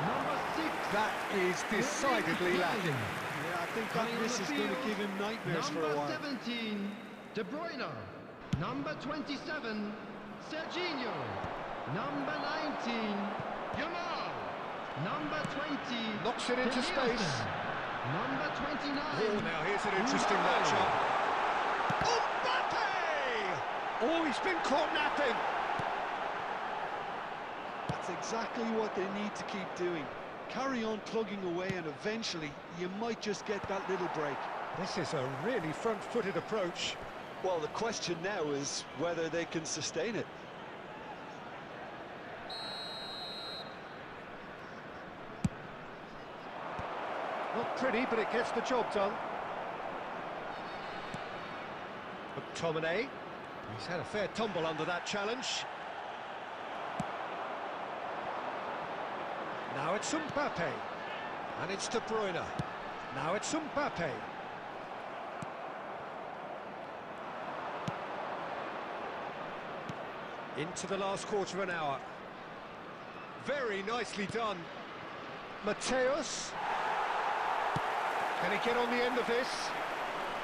Speaker 2: Number 6.
Speaker 1: That is decidedly lacking.
Speaker 4: Yeah, I think
Speaker 2: Coming
Speaker 4: that
Speaker 2: on
Speaker 4: miss
Speaker 2: the
Speaker 4: is going to
Speaker 2: field,
Speaker 4: give him nightmares for a
Speaker 2: Number
Speaker 4: while.
Speaker 2: 17, De Bruyne. Number 27, Serginho. Number 19, Yamal. Number 20,
Speaker 1: Knocks it into
Speaker 2: Danielson.
Speaker 1: space.
Speaker 2: Number 29.
Speaker 1: Oh, now here's an interesting matchup. Mbappe! Oh, he's been caught napping.
Speaker 4: That's exactly what they need to keep doing. Carry on plugging away, and eventually you might just get that little break.
Speaker 1: This is a really front-footed approach.
Speaker 4: Well, the question now is whether they can sustain it.
Speaker 1: Not pretty, but it gets the job done. McTominay. He's had a fair tumble under that challenge. Now it's Mbappe. And it's De Bruyne. Now it's Mbappe. Into the last quarter of an hour. Very nicely done. Mateus. Can he get on the end of this?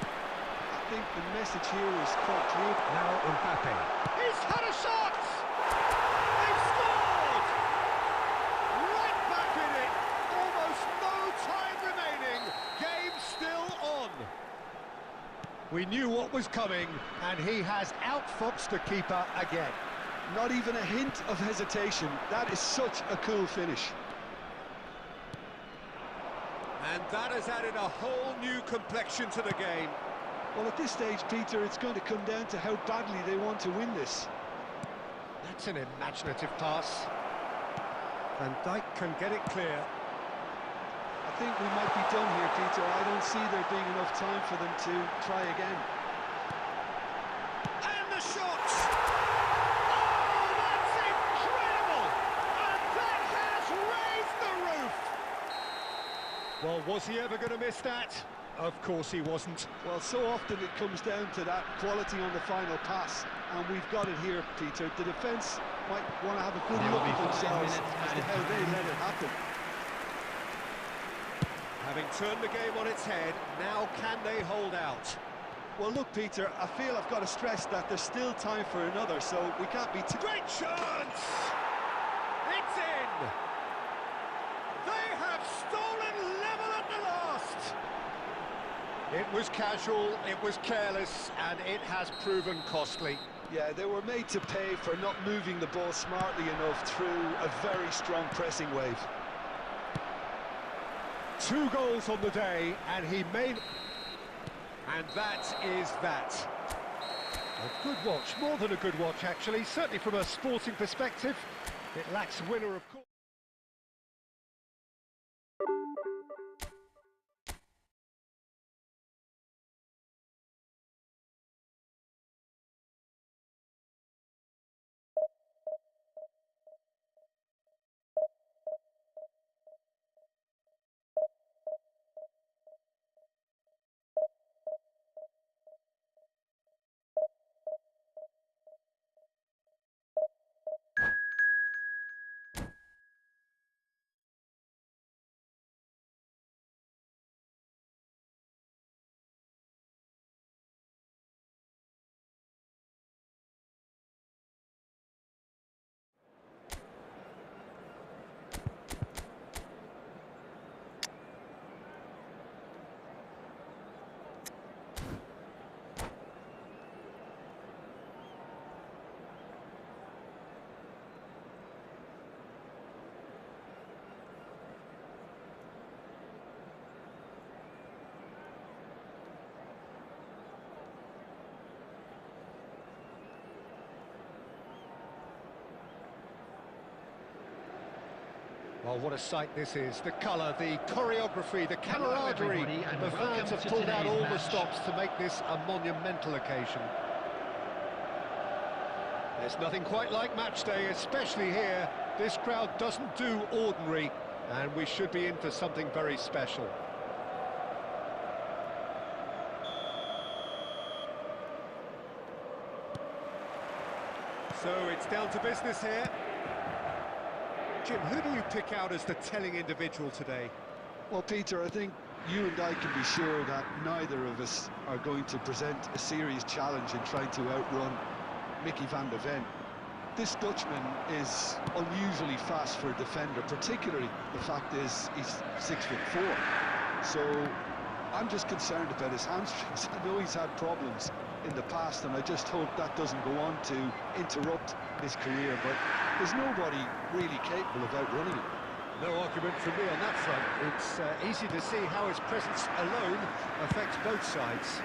Speaker 4: I think the message here is quite clear.
Speaker 1: Now Mbappe.
Speaker 3: He's had a shot! They've scored! Right back in it! Almost no time remaining. Game still on.
Speaker 1: We knew what was coming, and he has outfoxed the keeper again.
Speaker 4: Not even a hint of hesitation. That is such a cool finish.
Speaker 1: And that has added a whole new complexion to the game.
Speaker 4: Well, at this stage, Peter, it's going to come down to how badly they want to win this.
Speaker 1: That's an imaginative pass. Van Dijk can get it clear.
Speaker 4: I think we might be done here, Peter. I don't see there being enough time for them to try again.
Speaker 3: And the shot! Oh, that's incredible! And that has raised the roof!
Speaker 1: Well, was he ever going to miss that? Of course he wasn't.
Speaker 4: Well, so often it comes down to that quality on the final pass, and we've got it here, Peter. The defence might want to have a good look at themselves as to how they let it happen.
Speaker 1: Having turned the game on its head, now can they hold out?
Speaker 4: Well, look, Peter, I feel I've got to stress that there's still time for another, so we can't be too...
Speaker 3: Great chance! It's in! They have stolen level at the last!
Speaker 1: It was casual, it was careless, and it has proven costly.
Speaker 4: Yeah, they were made to pay for not moving the ball smartly enough through a very strong pressing wave.
Speaker 1: 2 goals on the day, and he made... And that is that. A good watch, more than a good watch, actually. Certainly from a sporting perspective. It lacks winner, of course. Well, what a sight this is. The colour, the choreography, the camaraderie. The fans have pulled out all the stops to make this a monumental occasion. There's nothing quite like match day, especially here. This crowd doesn't do ordinary, and we should be in for something very special. So it's down to business here. Jim, who do you pick out as the telling individual today?
Speaker 4: Well, Peter, I think you and I can be sure that neither of us are going to present a serious challenge in trying to outrun Mickey van der Ven. This Dutchman is unusually fast for a defender, particularly the fact is he's 6'4". So I'm just concerned about his hamstrings. I know he's had problems in the past, and I just hope that doesn't go on to interrupt his career, but there's nobody really capable of outrunning him.
Speaker 1: No argument from me on that front. It's easy to see how his presence alone affects both sides.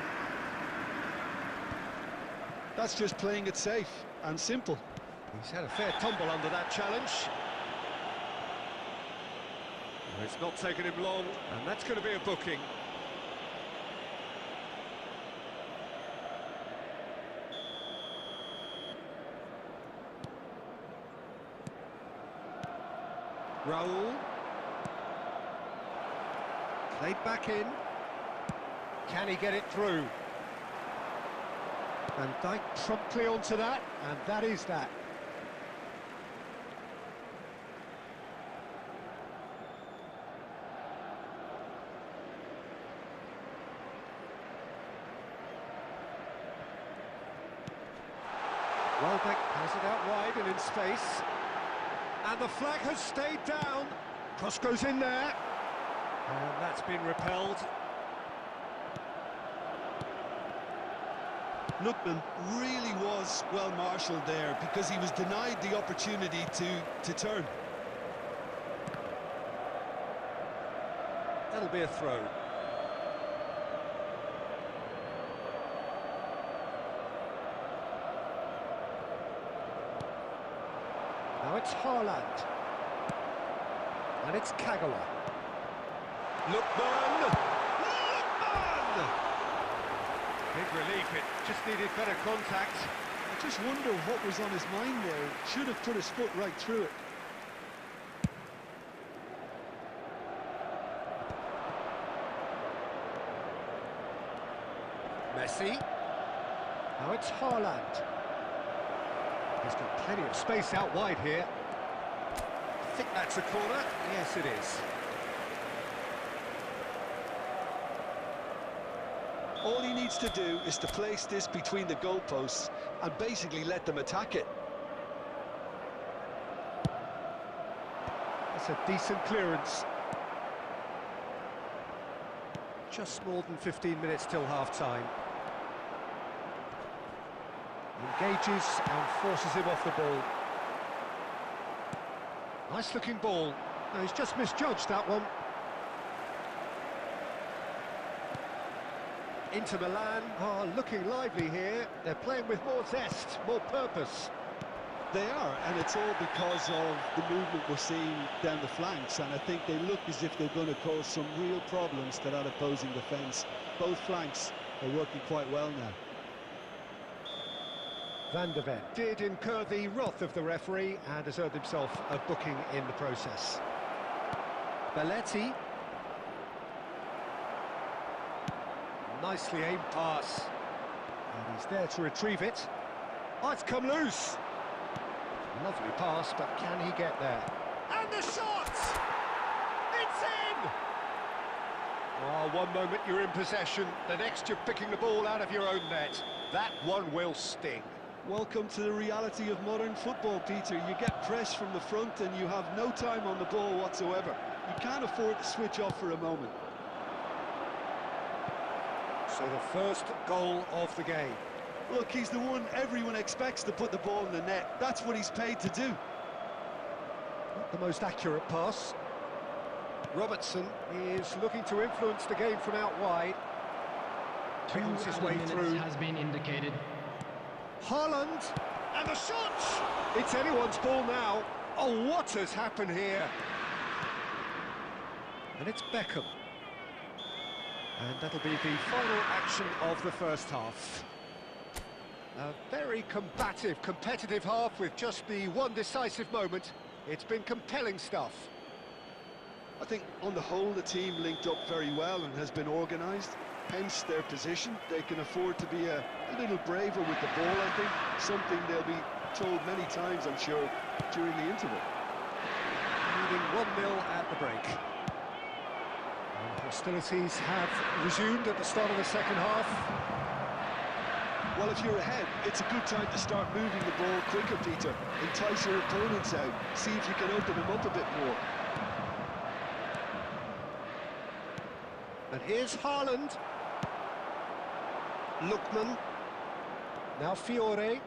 Speaker 4: That's just playing it safe and simple.
Speaker 1: He's had a fair tumble under that challenge. It's not taken him long, and that's going to be a booking. Raul. Played back in. Can he get it through? Van Dijk promptly onto that, and that is that. Welbeck has it out wide and in space. And the flag has stayed down. Cross goes in there. And that's been repelled.
Speaker 4: Lookman really was well marshalled there because he was denied the opportunity to turn.
Speaker 1: That'll be a throw. Now it's Haaland. And it's Kagawa. Lookman! Lookman!
Speaker 3: Big relief, it just needed better contact.
Speaker 4: I just wonder what was on his mind there. Should have put his foot right through it.
Speaker 1: Messi. Now it's Haaland. He's got plenty of space out wide here. I think that's a corner. Yes, it is.
Speaker 4: All he needs to do is to place this between the goalposts and basically let them attack it.
Speaker 1: That's a decent clearance. Just more than 15 minutes till half-time. Engages and forces him off the ball. Nice-looking ball. No, he's just misjudged that one. Inter Milan are looking lively here. They're playing with more zest, more purpose.
Speaker 4: They are, and it's all because of the movement we're seeing down the flanks, and I think they look as if they're going to cause some real problems to that opposing defence. Both flanks are working quite well now.
Speaker 1: Van der Ven did incur the wrath of the referee and has earned himself a booking in the process. Belletti. Nicely aimed pass. And he's there to retrieve it. Oh, it's come loose. Lovely pass, but can he get there?
Speaker 3: And the shot! It's in!
Speaker 1: Oh, one moment you're in possession, the next you're picking the ball out of your own net. That one will sting.
Speaker 4: Welcome to the reality of modern football, Peter. You get press from the front and you have no time on the ball whatsoever. You can't afford to switch off for a moment.
Speaker 1: So the first goal of the game.
Speaker 4: Look, he's the one everyone expects to put the ball in the net. That's what he's paid to do.
Speaker 1: Not the most accurate pass. Robertson is looking to influence the game from out wide. Twinkles his way through.
Speaker 2: Has been indicated.
Speaker 1: Haaland,
Speaker 3: And the shot!
Speaker 1: it's anyone's ball now. Oh, what has happened here? And it's Beckham. And that'll be the final action of the first half. A very combative, competitive half with just the one decisive moment. It's been compelling stuff.
Speaker 4: I think on the whole the team linked up very well and has been organised. Hence their position. They can afford to be a little braver with the ball, I think. Something they'll be told many times, I'm sure, during the interval.
Speaker 1: Leading 1-0 at the break. And hostilities have resumed at the start of the second half.
Speaker 4: Well, if you're ahead, it's a good time to start moving the ball quicker, Peter. Entice your opponents out. See if you can open them up a bit more.
Speaker 1: And here's Haaland. Lookman. Now Fiore.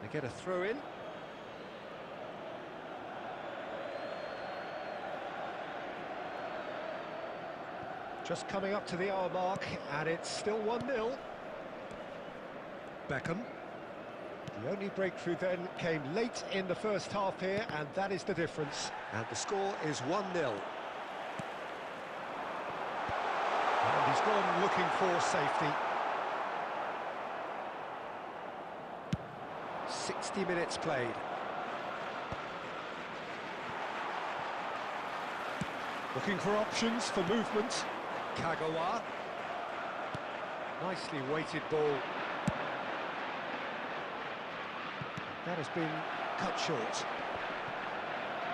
Speaker 1: They get a throw in. Just coming up to the hour mark, and it's still 1-0. Beckham. The only breakthrough then came late in the first half here, and that is the difference. And the score is 1-0. And he's gone looking for safety. 60 minutes played. Looking for options for movement. Kagawa. Nicely weighted ball. That has been cut short.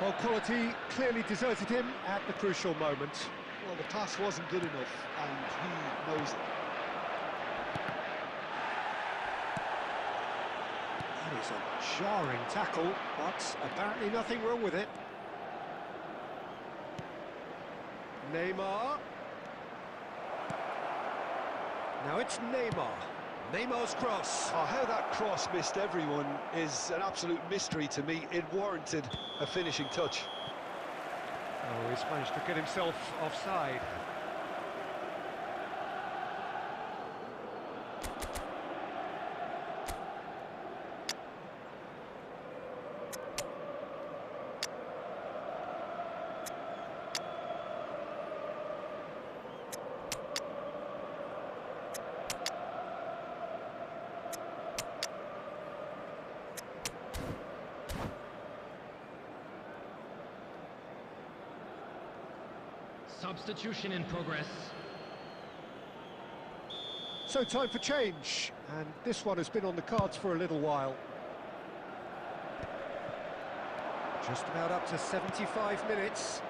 Speaker 1: Well, quality clearly deserted him at the crucial moment.
Speaker 4: Well, the pass wasn't good enough, and he knows it.
Speaker 1: That is a jarring tackle, but apparently nothing wrong with it. Neymar. Now it's Neymar. Neymar's cross.
Speaker 4: Oh, how that cross missed everyone is an absolute mystery to me. It warranted a finishing touch.
Speaker 1: Oh, he's managed to get himself offside.
Speaker 2: Substitution in progress.
Speaker 1: So time for change, and this one has been on the cards for a little while. Just about up to 75 minutes.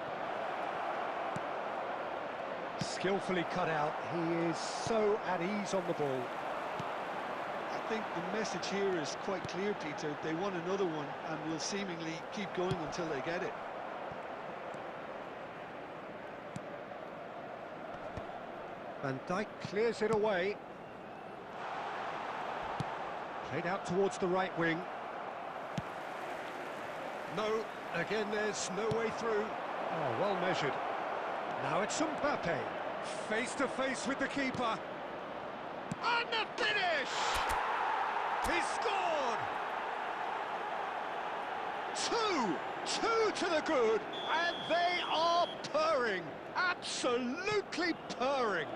Speaker 1: Skillfully cut out, he is so at ease on the ball.
Speaker 4: I think the message here is quite clear, Peter. They want another one and will seemingly keep going until they get it.
Speaker 1: Van Dijk clears it away. Played out towards the right wing. No, again there's no way through. Oh, well measured. Now it's Mbappe, face to face with the keeper. And the finish! He scored! Two to the good, and they are purring, absolutely purring.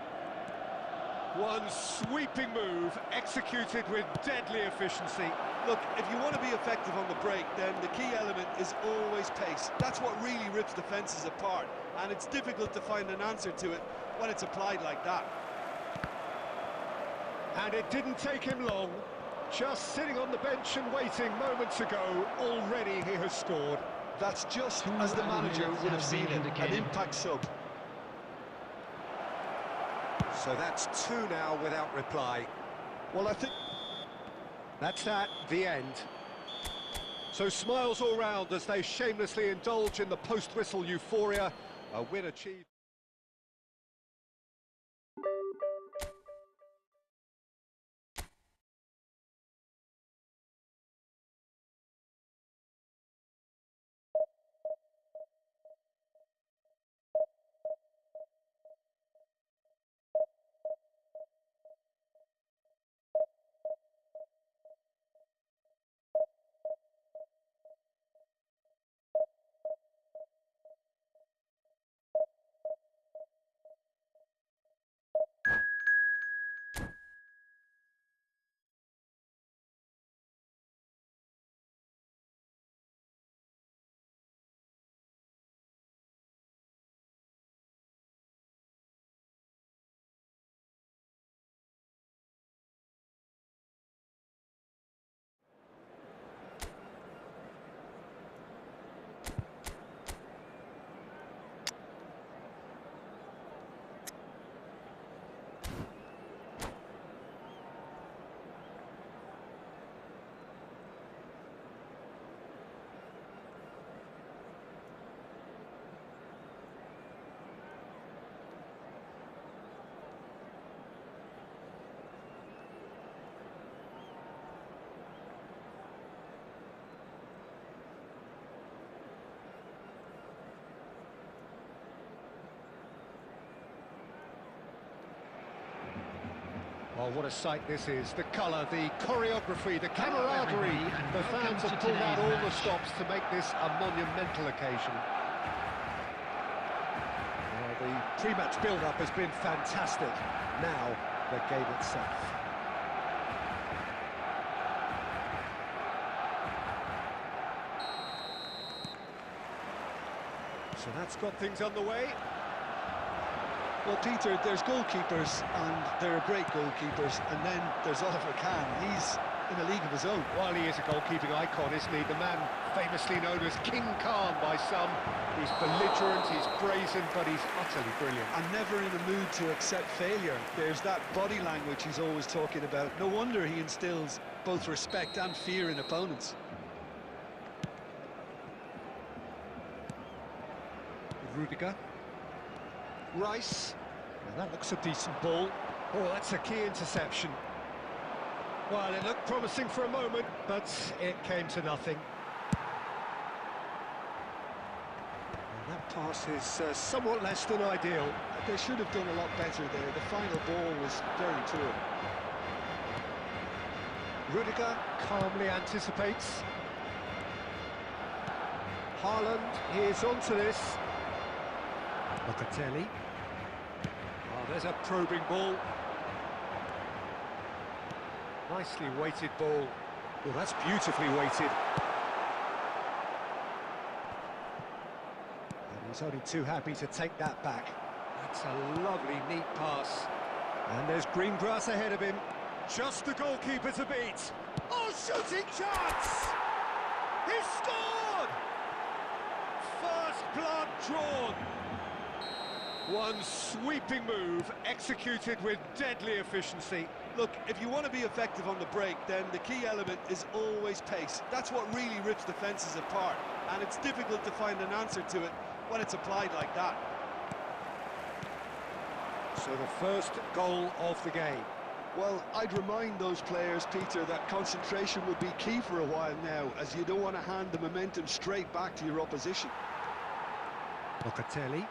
Speaker 1: One sweeping move, executed with deadly efficiency.
Speaker 4: Look, if you want to be effective on the break, then the key element is always pace. That's what really rips defences apart, and it's difficult to find an answer to it when it's applied like that.
Speaker 1: And it didn't take him long. Just sitting on the bench and waiting moments ago, already he has scored.
Speaker 4: That's just as the manager would have seen it, an impact sub.
Speaker 1: So that's two now without reply.
Speaker 4: Well, I think
Speaker 1: that's that, the end. So smiles all round as they shamelessly indulge in the post-whistle euphoria. A win achieved. Oh, what a sight this is. The colour, the choreography, the camaraderie. The fans have pulled out all the stops to make this a monumental occasion. Well, the pre-match build-up has been fantastic. Now, the game itself. So that's got things underway.
Speaker 4: Well, Peter, there's goalkeepers, and there are great goalkeepers, and then there's Oliver Kahn. He's in a league of his own.
Speaker 1: Well, he is a goalkeeping icon, isn't he? The man famously known as King Khan by some. He's belligerent, he's brazen, but he's utterly brilliant.
Speaker 4: And never in a mood to accept failure. There's that body language he's always talking about. No wonder he instills both respect and fear in opponents.
Speaker 1: Rudiger. Rice. Well, that looks a decent ball. Oh, that's a key interception. Well, it looked promising for a moment, but it came to nothing. And that pass is somewhat less than ideal.
Speaker 4: They should have done a lot better there. The final ball was very poor.
Speaker 1: Rudiger calmly anticipates. Haaland is onto this. Locatelli. Oh, there's a probing ball. Nicely weighted ball. Oh, that's beautifully weighted. And he's only too happy to take that back. That's a lovely, neat pass. And there's green grass ahead of him. Just the goalkeeper to beat. Oh, shooting chance! He scored! First blood drawn. One sweeping move, executed with deadly efficiency.
Speaker 4: Look, if you want to be effective on the break, then the key element is always pace. That's what really rips defences apart, and it's difficult to find an answer to it when it's applied like that.
Speaker 1: So the first goal of the game.
Speaker 4: Well, I'd remind those players, Peter, that concentration will be key for a while now, as you don't want to hand the momentum straight back to your opposition.
Speaker 1: Locatelli.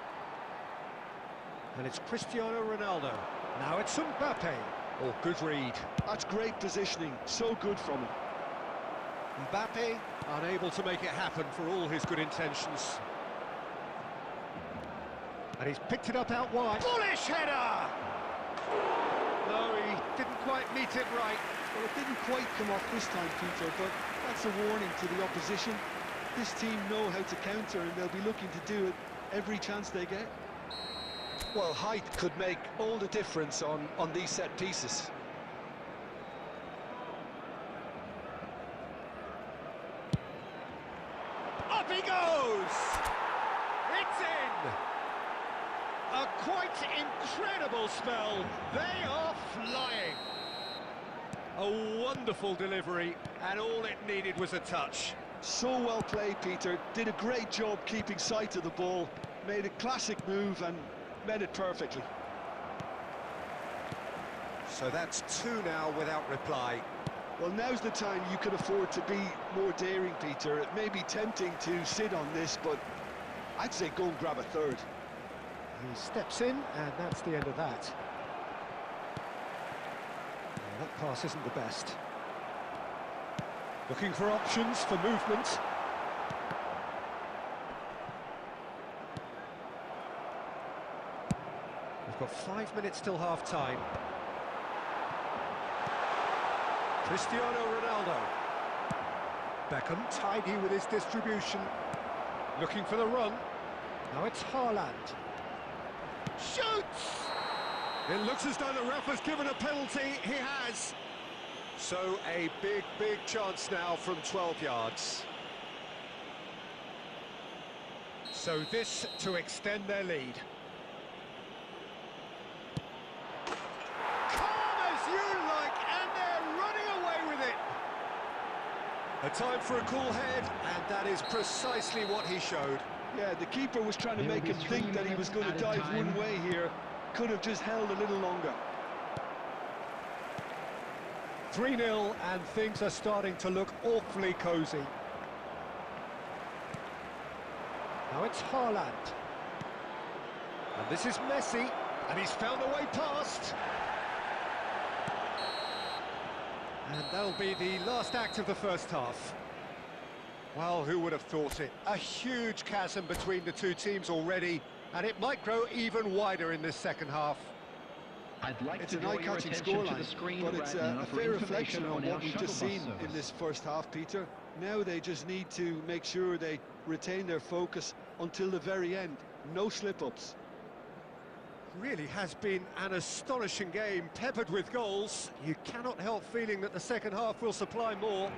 Speaker 1: And it's Cristiano Ronaldo. Now it's Mbappe. Oh, good read.
Speaker 4: That's great positioning, so good from him.
Speaker 1: Mbappe unable to make it happen for all his good intentions. And he's picked it up out wide. Bullish header! No, he didn't quite meet it right.
Speaker 4: Well, it didn't quite come off this time, Peter, but that's a warning to the opposition. This team know how to counter, and they'll be looking to do it every chance they get. Well, height could make all the difference on these set pieces.
Speaker 1: Up he goes! It's in! A quite incredible spell. They are flying. A wonderful delivery, and all it needed was a touch.
Speaker 4: So well played, Peter. Did a great job keeping sight of the ball. Made a classic move and met it perfectly.
Speaker 1: So that's two now without reply.
Speaker 4: Well, now's the time you could afford to be more daring, Peter. It may be tempting to sit on this, but I'd say go and grab a third.
Speaker 1: He steps in, and that's the end of that. Well, that pass isn't the best. Looking for options for movement. We've got 5 minutes till half-time. Cristiano Ronaldo. Beckham tidy with his distribution. Looking for the run. Now it's Haaland. Shoots! It looks as though the ref has given a penalty. He has. So a big chance now from 12 yards. So this to extend their lead. Calm as you like, and they're running away with it. A time for a cool head, and that is precisely what he showed.
Speaker 4: Yeah, the keeper was trying to make him think that he was going to dive one way here. Could have just held a little longer.
Speaker 1: 3-0, and things are starting to look awfully cosy. Now it's Haaland. And this is Messi, and he's found a way past. And that'll be the last act of the first half. Well, who would have thought it? A huge chasm between the two teams already, and it might grow even wider in this second half.
Speaker 4: It's an eye-catching scoreline, but it's a fair reflection on what we've just seen in this first half, Peter. Now they just need to make sure they retain their focus until the very end. No slip-ups.
Speaker 1: Really has been an astonishing game, peppered with goals. You cannot help feeling that the second half will supply more.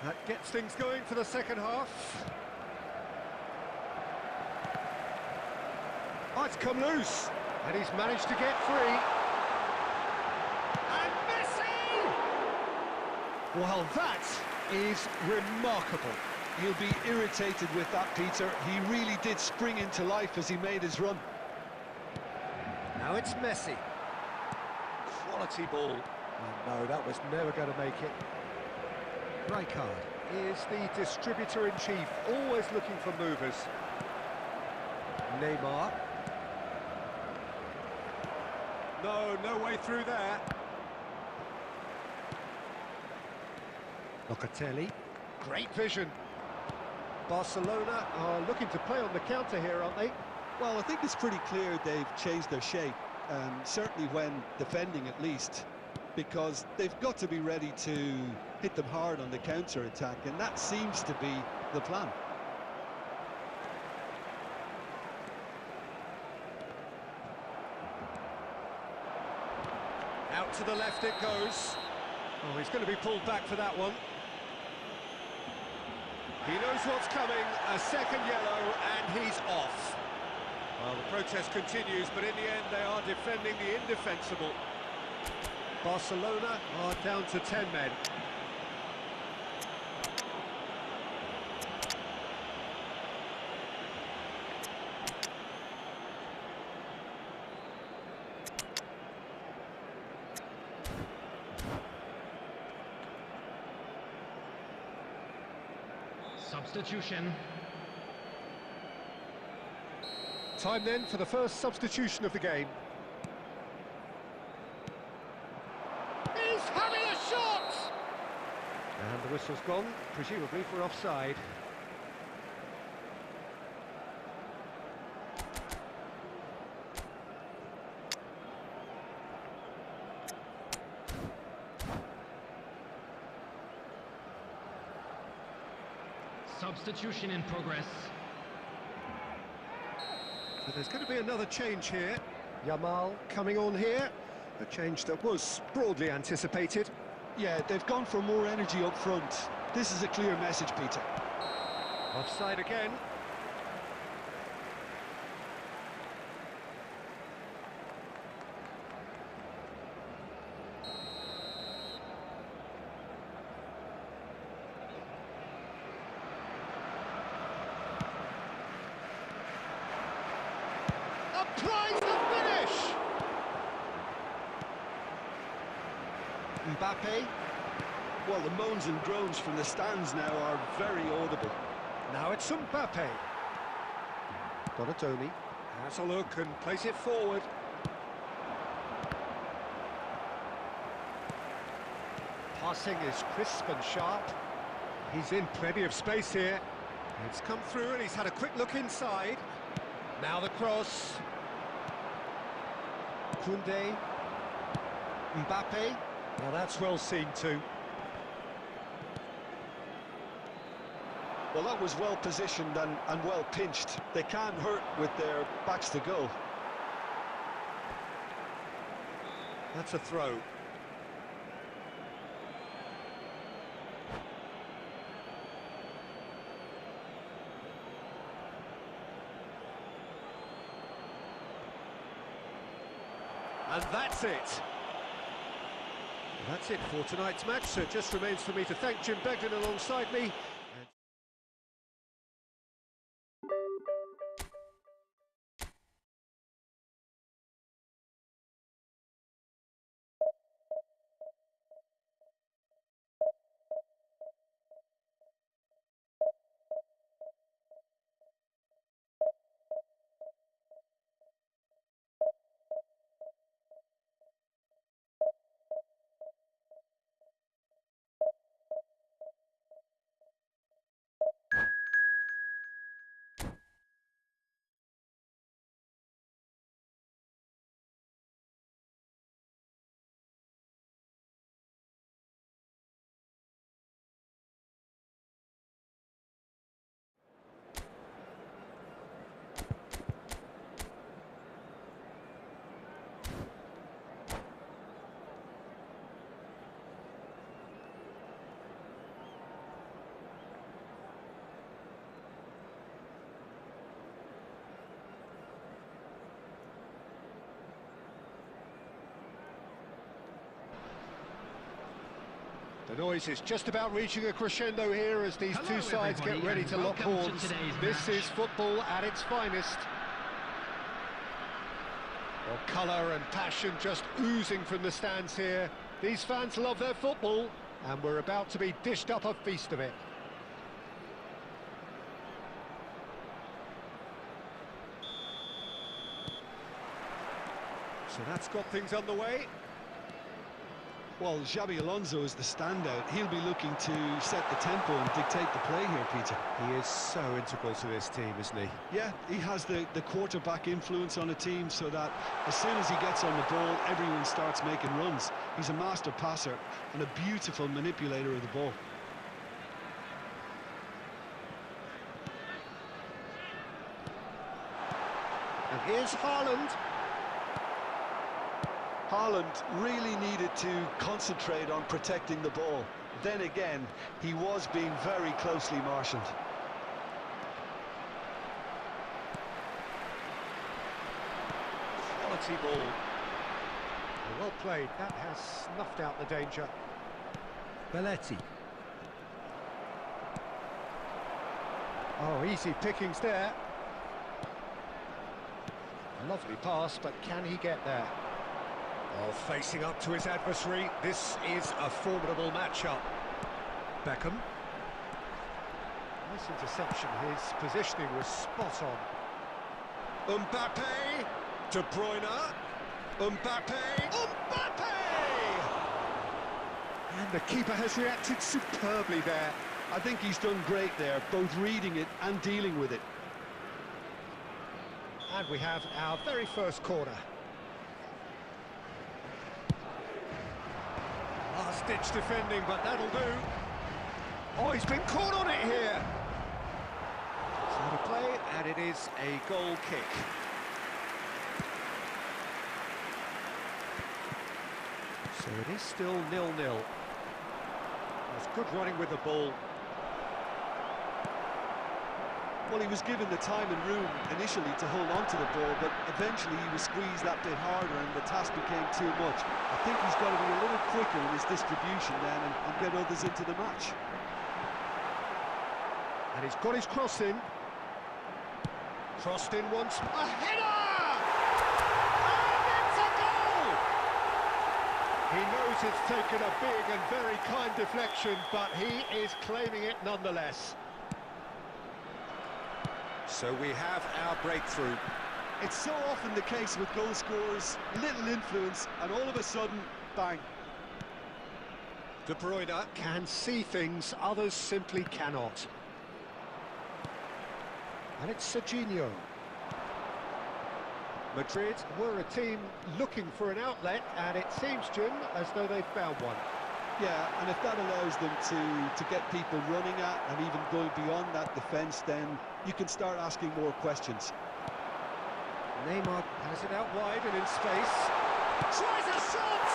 Speaker 1: That gets things going for the second half. Oh, it's come loose, and he's managed to get free. And Messi! Well, that is remarkable.
Speaker 4: He'll be irritated with that, Peter. He really did spring into life as he made his run.
Speaker 1: Now it's Messi. Quality ball. Oh, no, that was never going to make it. Rijkaard is the distributor-in-chief, always looking for movers. Neymar. No way through there. Locatelli. Great vision. Barcelona are looking to play on the counter here, aren't they?
Speaker 4: Well, I think it's pretty clear they've changed their shape, certainly when defending at least, because they've got to be ready to hit them hard on the counter-attack, and that seems to be the plan.
Speaker 1: Out to the left it goes. Oh, he's going to be pulled back for that one. He knows what's coming, a second yellow, and he's off. Well, the protest continues, but in the end they are defending the indefensible. Barcelona are down to 10 men.
Speaker 2: Substitution.
Speaker 1: Time then for the first substitution of the game.
Speaker 3: He's having a shot!
Speaker 1: And the whistle's gone, presumably for offside.
Speaker 2: Substitution in progress.
Speaker 1: So there's going to be another change here. Yamal coming on here. A change that was broadly anticipated.
Speaker 4: Yeah, they've gone for more energy up front. This is a clear message, Peter.
Speaker 1: Offside again.
Speaker 3: Applies the finish!
Speaker 1: Mbappe.
Speaker 4: Well, the moans and groans from the stands now are very audible.
Speaker 1: Now it's Mbappe. Donatoni has a look and plays it forward. Passing is crisp and sharp. He's in plenty of space here. It's come through and he's had a quick look inside. Now the cross. Koundé. Mbappe. Well, that's well seen too.
Speaker 4: Well, that was well positioned and well pinched. They can't hurt with their backs to goal.
Speaker 1: That's a throw. And that's it. That's it for tonight's match, so it just remains for me to thank Jim Begden alongside me. The noise is just about reaching a crescendo here as these two sides get ready to lock horns. This is football at its finest. Well, colour and passion just oozing from the stands here. These fans love their football, and we're about to be dished up a feast of it. So that's got things underway.
Speaker 4: Well, Xabi Alonso is the standout. He'll be looking to set the tempo and dictate the play here, Peter.
Speaker 1: He is so integral to this team, isn't he?
Speaker 4: Yeah, he has the quarterback influence on a team so that as soon as he gets on the ball, everyone starts making runs. He's a master passer and a beautiful manipulator of the ball.
Speaker 1: And here's Haaland.
Speaker 4: Haaland really needed to concentrate on protecting the ball. Then again, he was being very closely marshalled.
Speaker 1: Quality ball. Well played. That has snuffed out the danger. Belletti. Oh, easy pickings there. A lovely pass, but can he get there? Oh, facing up to his adversary, this is a formidable matchup. Beckham. Nice interception, his positioning was spot on. Mbappe, De Bruyne, Mbappe, And the keeper has reacted superbly there.
Speaker 4: I think he's done great there, both reading it and dealing with it.
Speaker 1: And we have our very first corner. Last-ditch defending, but that'll do. Oh, he's been caught on it here. So to play, and it is a goal kick. So it is still 0-0. There's good running with the ball.
Speaker 4: Well, he was given the time and room initially to hold on to the ball, but eventually he was squeezed that bit harder and the task became too much. I think he's got to be a little quicker in his distribution then and get others into the match.
Speaker 1: And he's got his cross in. Crossed in once. A header! And it's a goal! He knows it's taken a big and very kind deflection, but he is claiming it nonetheless. So we have our breakthrough.
Speaker 4: It's so often the case with goal scorers, little influence, and all of a sudden, bang.
Speaker 1: De Bruyne can see things others simply cannot. And it's Serginho. Madrid were a team looking for an outlet, and it seems, Jim, as though they've found one.
Speaker 4: Yeah, and if that allows them to get people running at and even going beyond that defence, then you can start asking more questions.
Speaker 1: Neymar has it out wide and in space. Tries a shot!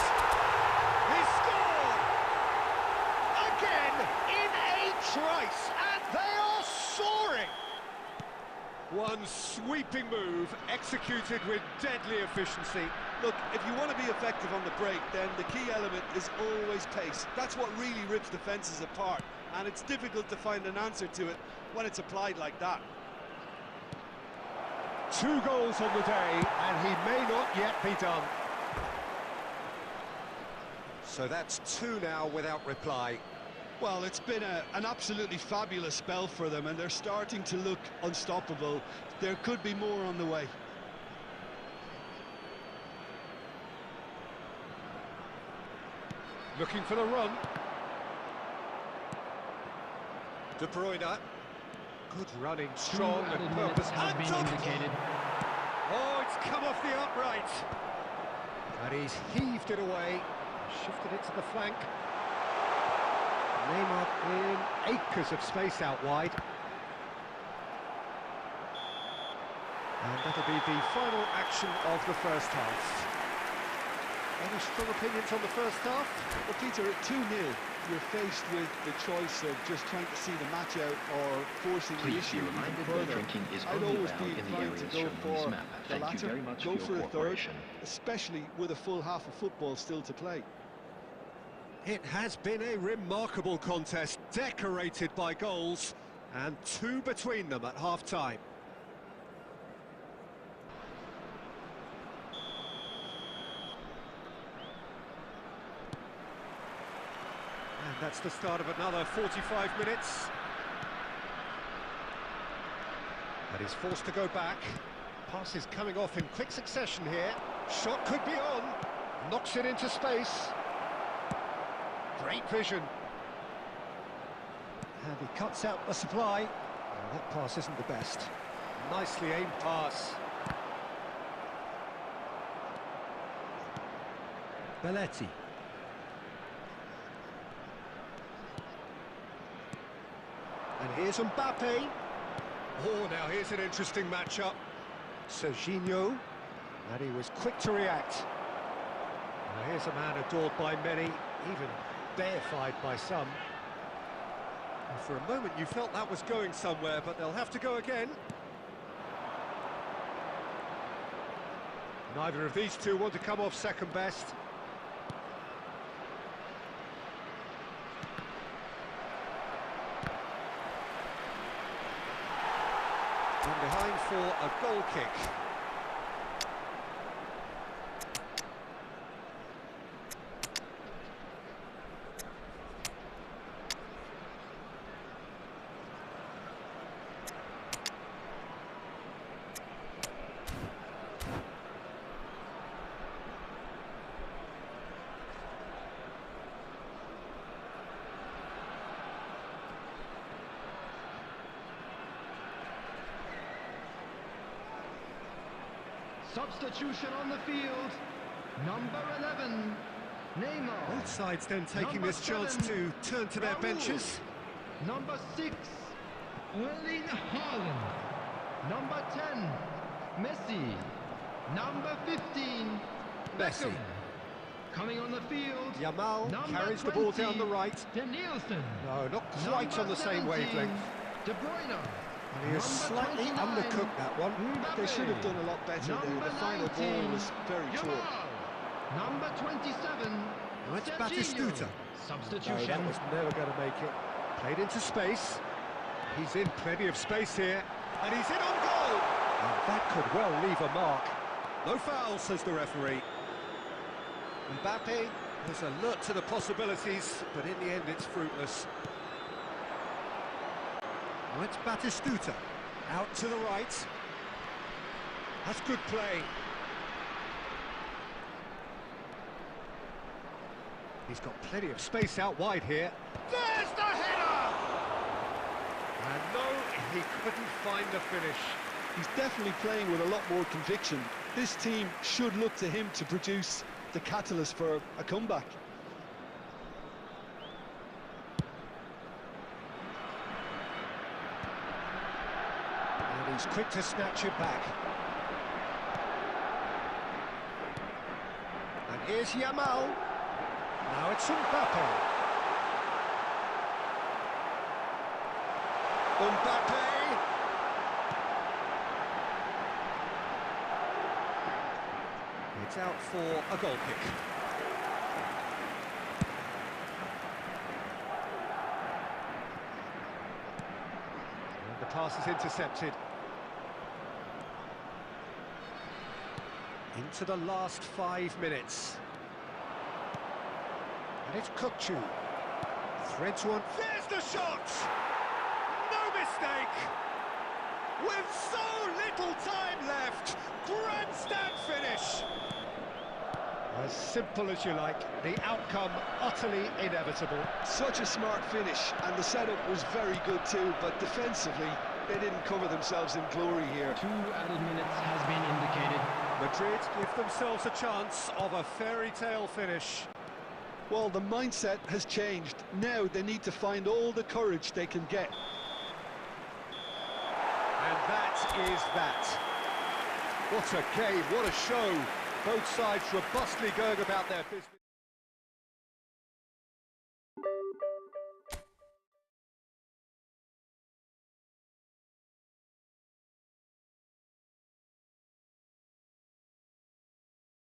Speaker 1: He scored! Again, in a trice, and they are soaring! One sweeping move, executed with deadly efficiency.
Speaker 4: Look, if you want to be effective on the break, then the key element is always pace. That's what really rips defences apart, and it's difficult to find an answer to it when it's applied like that.
Speaker 1: 2 goals on the day, and he may not yet be done. So that's 2 now without reply.
Speaker 4: Well, it's been an absolutely fabulous spell for them, and they're starting to look unstoppable. There could be more on the way.
Speaker 1: Looking for the run. De Bruyne. Good running, strong and purpose.
Speaker 2: Has been indicated.
Speaker 1: Oh, it's come off the upright. And he's heaved it away. Shifted it to the flank. Neymar in acres of space out wide. And that'll be the final action of the first half. Any strong opinions on the first half?
Speaker 4: Well, Peter, at 2-0, you're faced with the choice of just trying to see the match out or forcing the issue even further. I'd always be inclined to go for the latter, go for a third, especially with a full half of football still to play.
Speaker 1: It has been a remarkable contest, decorated by goals, and 2 between them at half-time. And that's the start of another 45 minutes. And he's forced to go back. Pass is coming off in quick succession here. Shot could be on. Knocks it into space. Great vision. And he cuts out the supply. Oh, that pass isn't the best. Nicely aimed pass. Belletti. And here's Mbappe. Oh, now here's an interesting matchup. Serginho, and he was quick to react. Now here's a man adored by many, even deified by some. And for a moment you felt that was going somewhere, but they'll have to go again. Neither of these two want to come off second best. From behind for a goal kick.
Speaker 2: Substitution on the field. Number 11, Neymar.
Speaker 1: Both sides then taking
Speaker 2: Number
Speaker 1: this chance
Speaker 2: 7,
Speaker 1: to turn to their
Speaker 2: Raul.
Speaker 1: benches.
Speaker 2: Number 6, Erling Haaland. Number 10, Messi. Number 15,
Speaker 1: Messi.
Speaker 2: Beckham. Coming on the field,
Speaker 1: Yamal
Speaker 2: number
Speaker 1: carries the ball
Speaker 2: 20,
Speaker 1: down the right.
Speaker 2: Danielson.
Speaker 1: No, not quite
Speaker 2: Number
Speaker 1: on the same
Speaker 2: 17,
Speaker 1: wavelength.
Speaker 2: De Bruyne.
Speaker 1: And he is
Speaker 2: Number
Speaker 1: slightly
Speaker 2: 29,
Speaker 1: undercooked, that one.
Speaker 4: They should have done a lot better there.
Speaker 2: Number
Speaker 4: The final
Speaker 2: 19,
Speaker 4: ball was very
Speaker 2: Yamal.
Speaker 4: short.
Speaker 2: Number 27,
Speaker 1: Now it's
Speaker 2: Serginho.
Speaker 1: Batistuta. No,
Speaker 2: Substitution.
Speaker 1: that was never going to make it. Played into space. He's in plenty of space here. And he's in on goal! And that could well leave a mark. No foul, says the referee. Mbappe was alert to the possibilities, but in the end it's fruitless. Now it's Batistuta. Out to the right. That's good play. He's got plenty of space out wide here.
Speaker 3: There's the header!
Speaker 1: And no, he couldn't find the finish.
Speaker 4: He's definitely playing with a lot more conviction. This team should look to him to produce the catalyst for a comeback.
Speaker 1: And he's quick to snatch it back. And here's Yamal. Now it's Mbappe. Mbappe! It's out for a goal kick. And the pass is intercepted. Into the last 5 minutes. And it's Kukçu. Threads one.
Speaker 3: There's the shot! No mistake! With so little time left, grandstand finish!
Speaker 1: As simple as you like, the outcome utterly inevitable.
Speaker 4: Such a smart finish, and the setup was very good too, but defensively, they didn't cover themselves in glory here.
Speaker 2: 2 added minutes has been indicated.
Speaker 1: Madrid give themselves a chance of a fairy tale finish.
Speaker 4: Well, the mindset has changed. Now they need to find all the courage they can get.
Speaker 1: And that is that. What a game, what a show. Both sides robustly going about their business.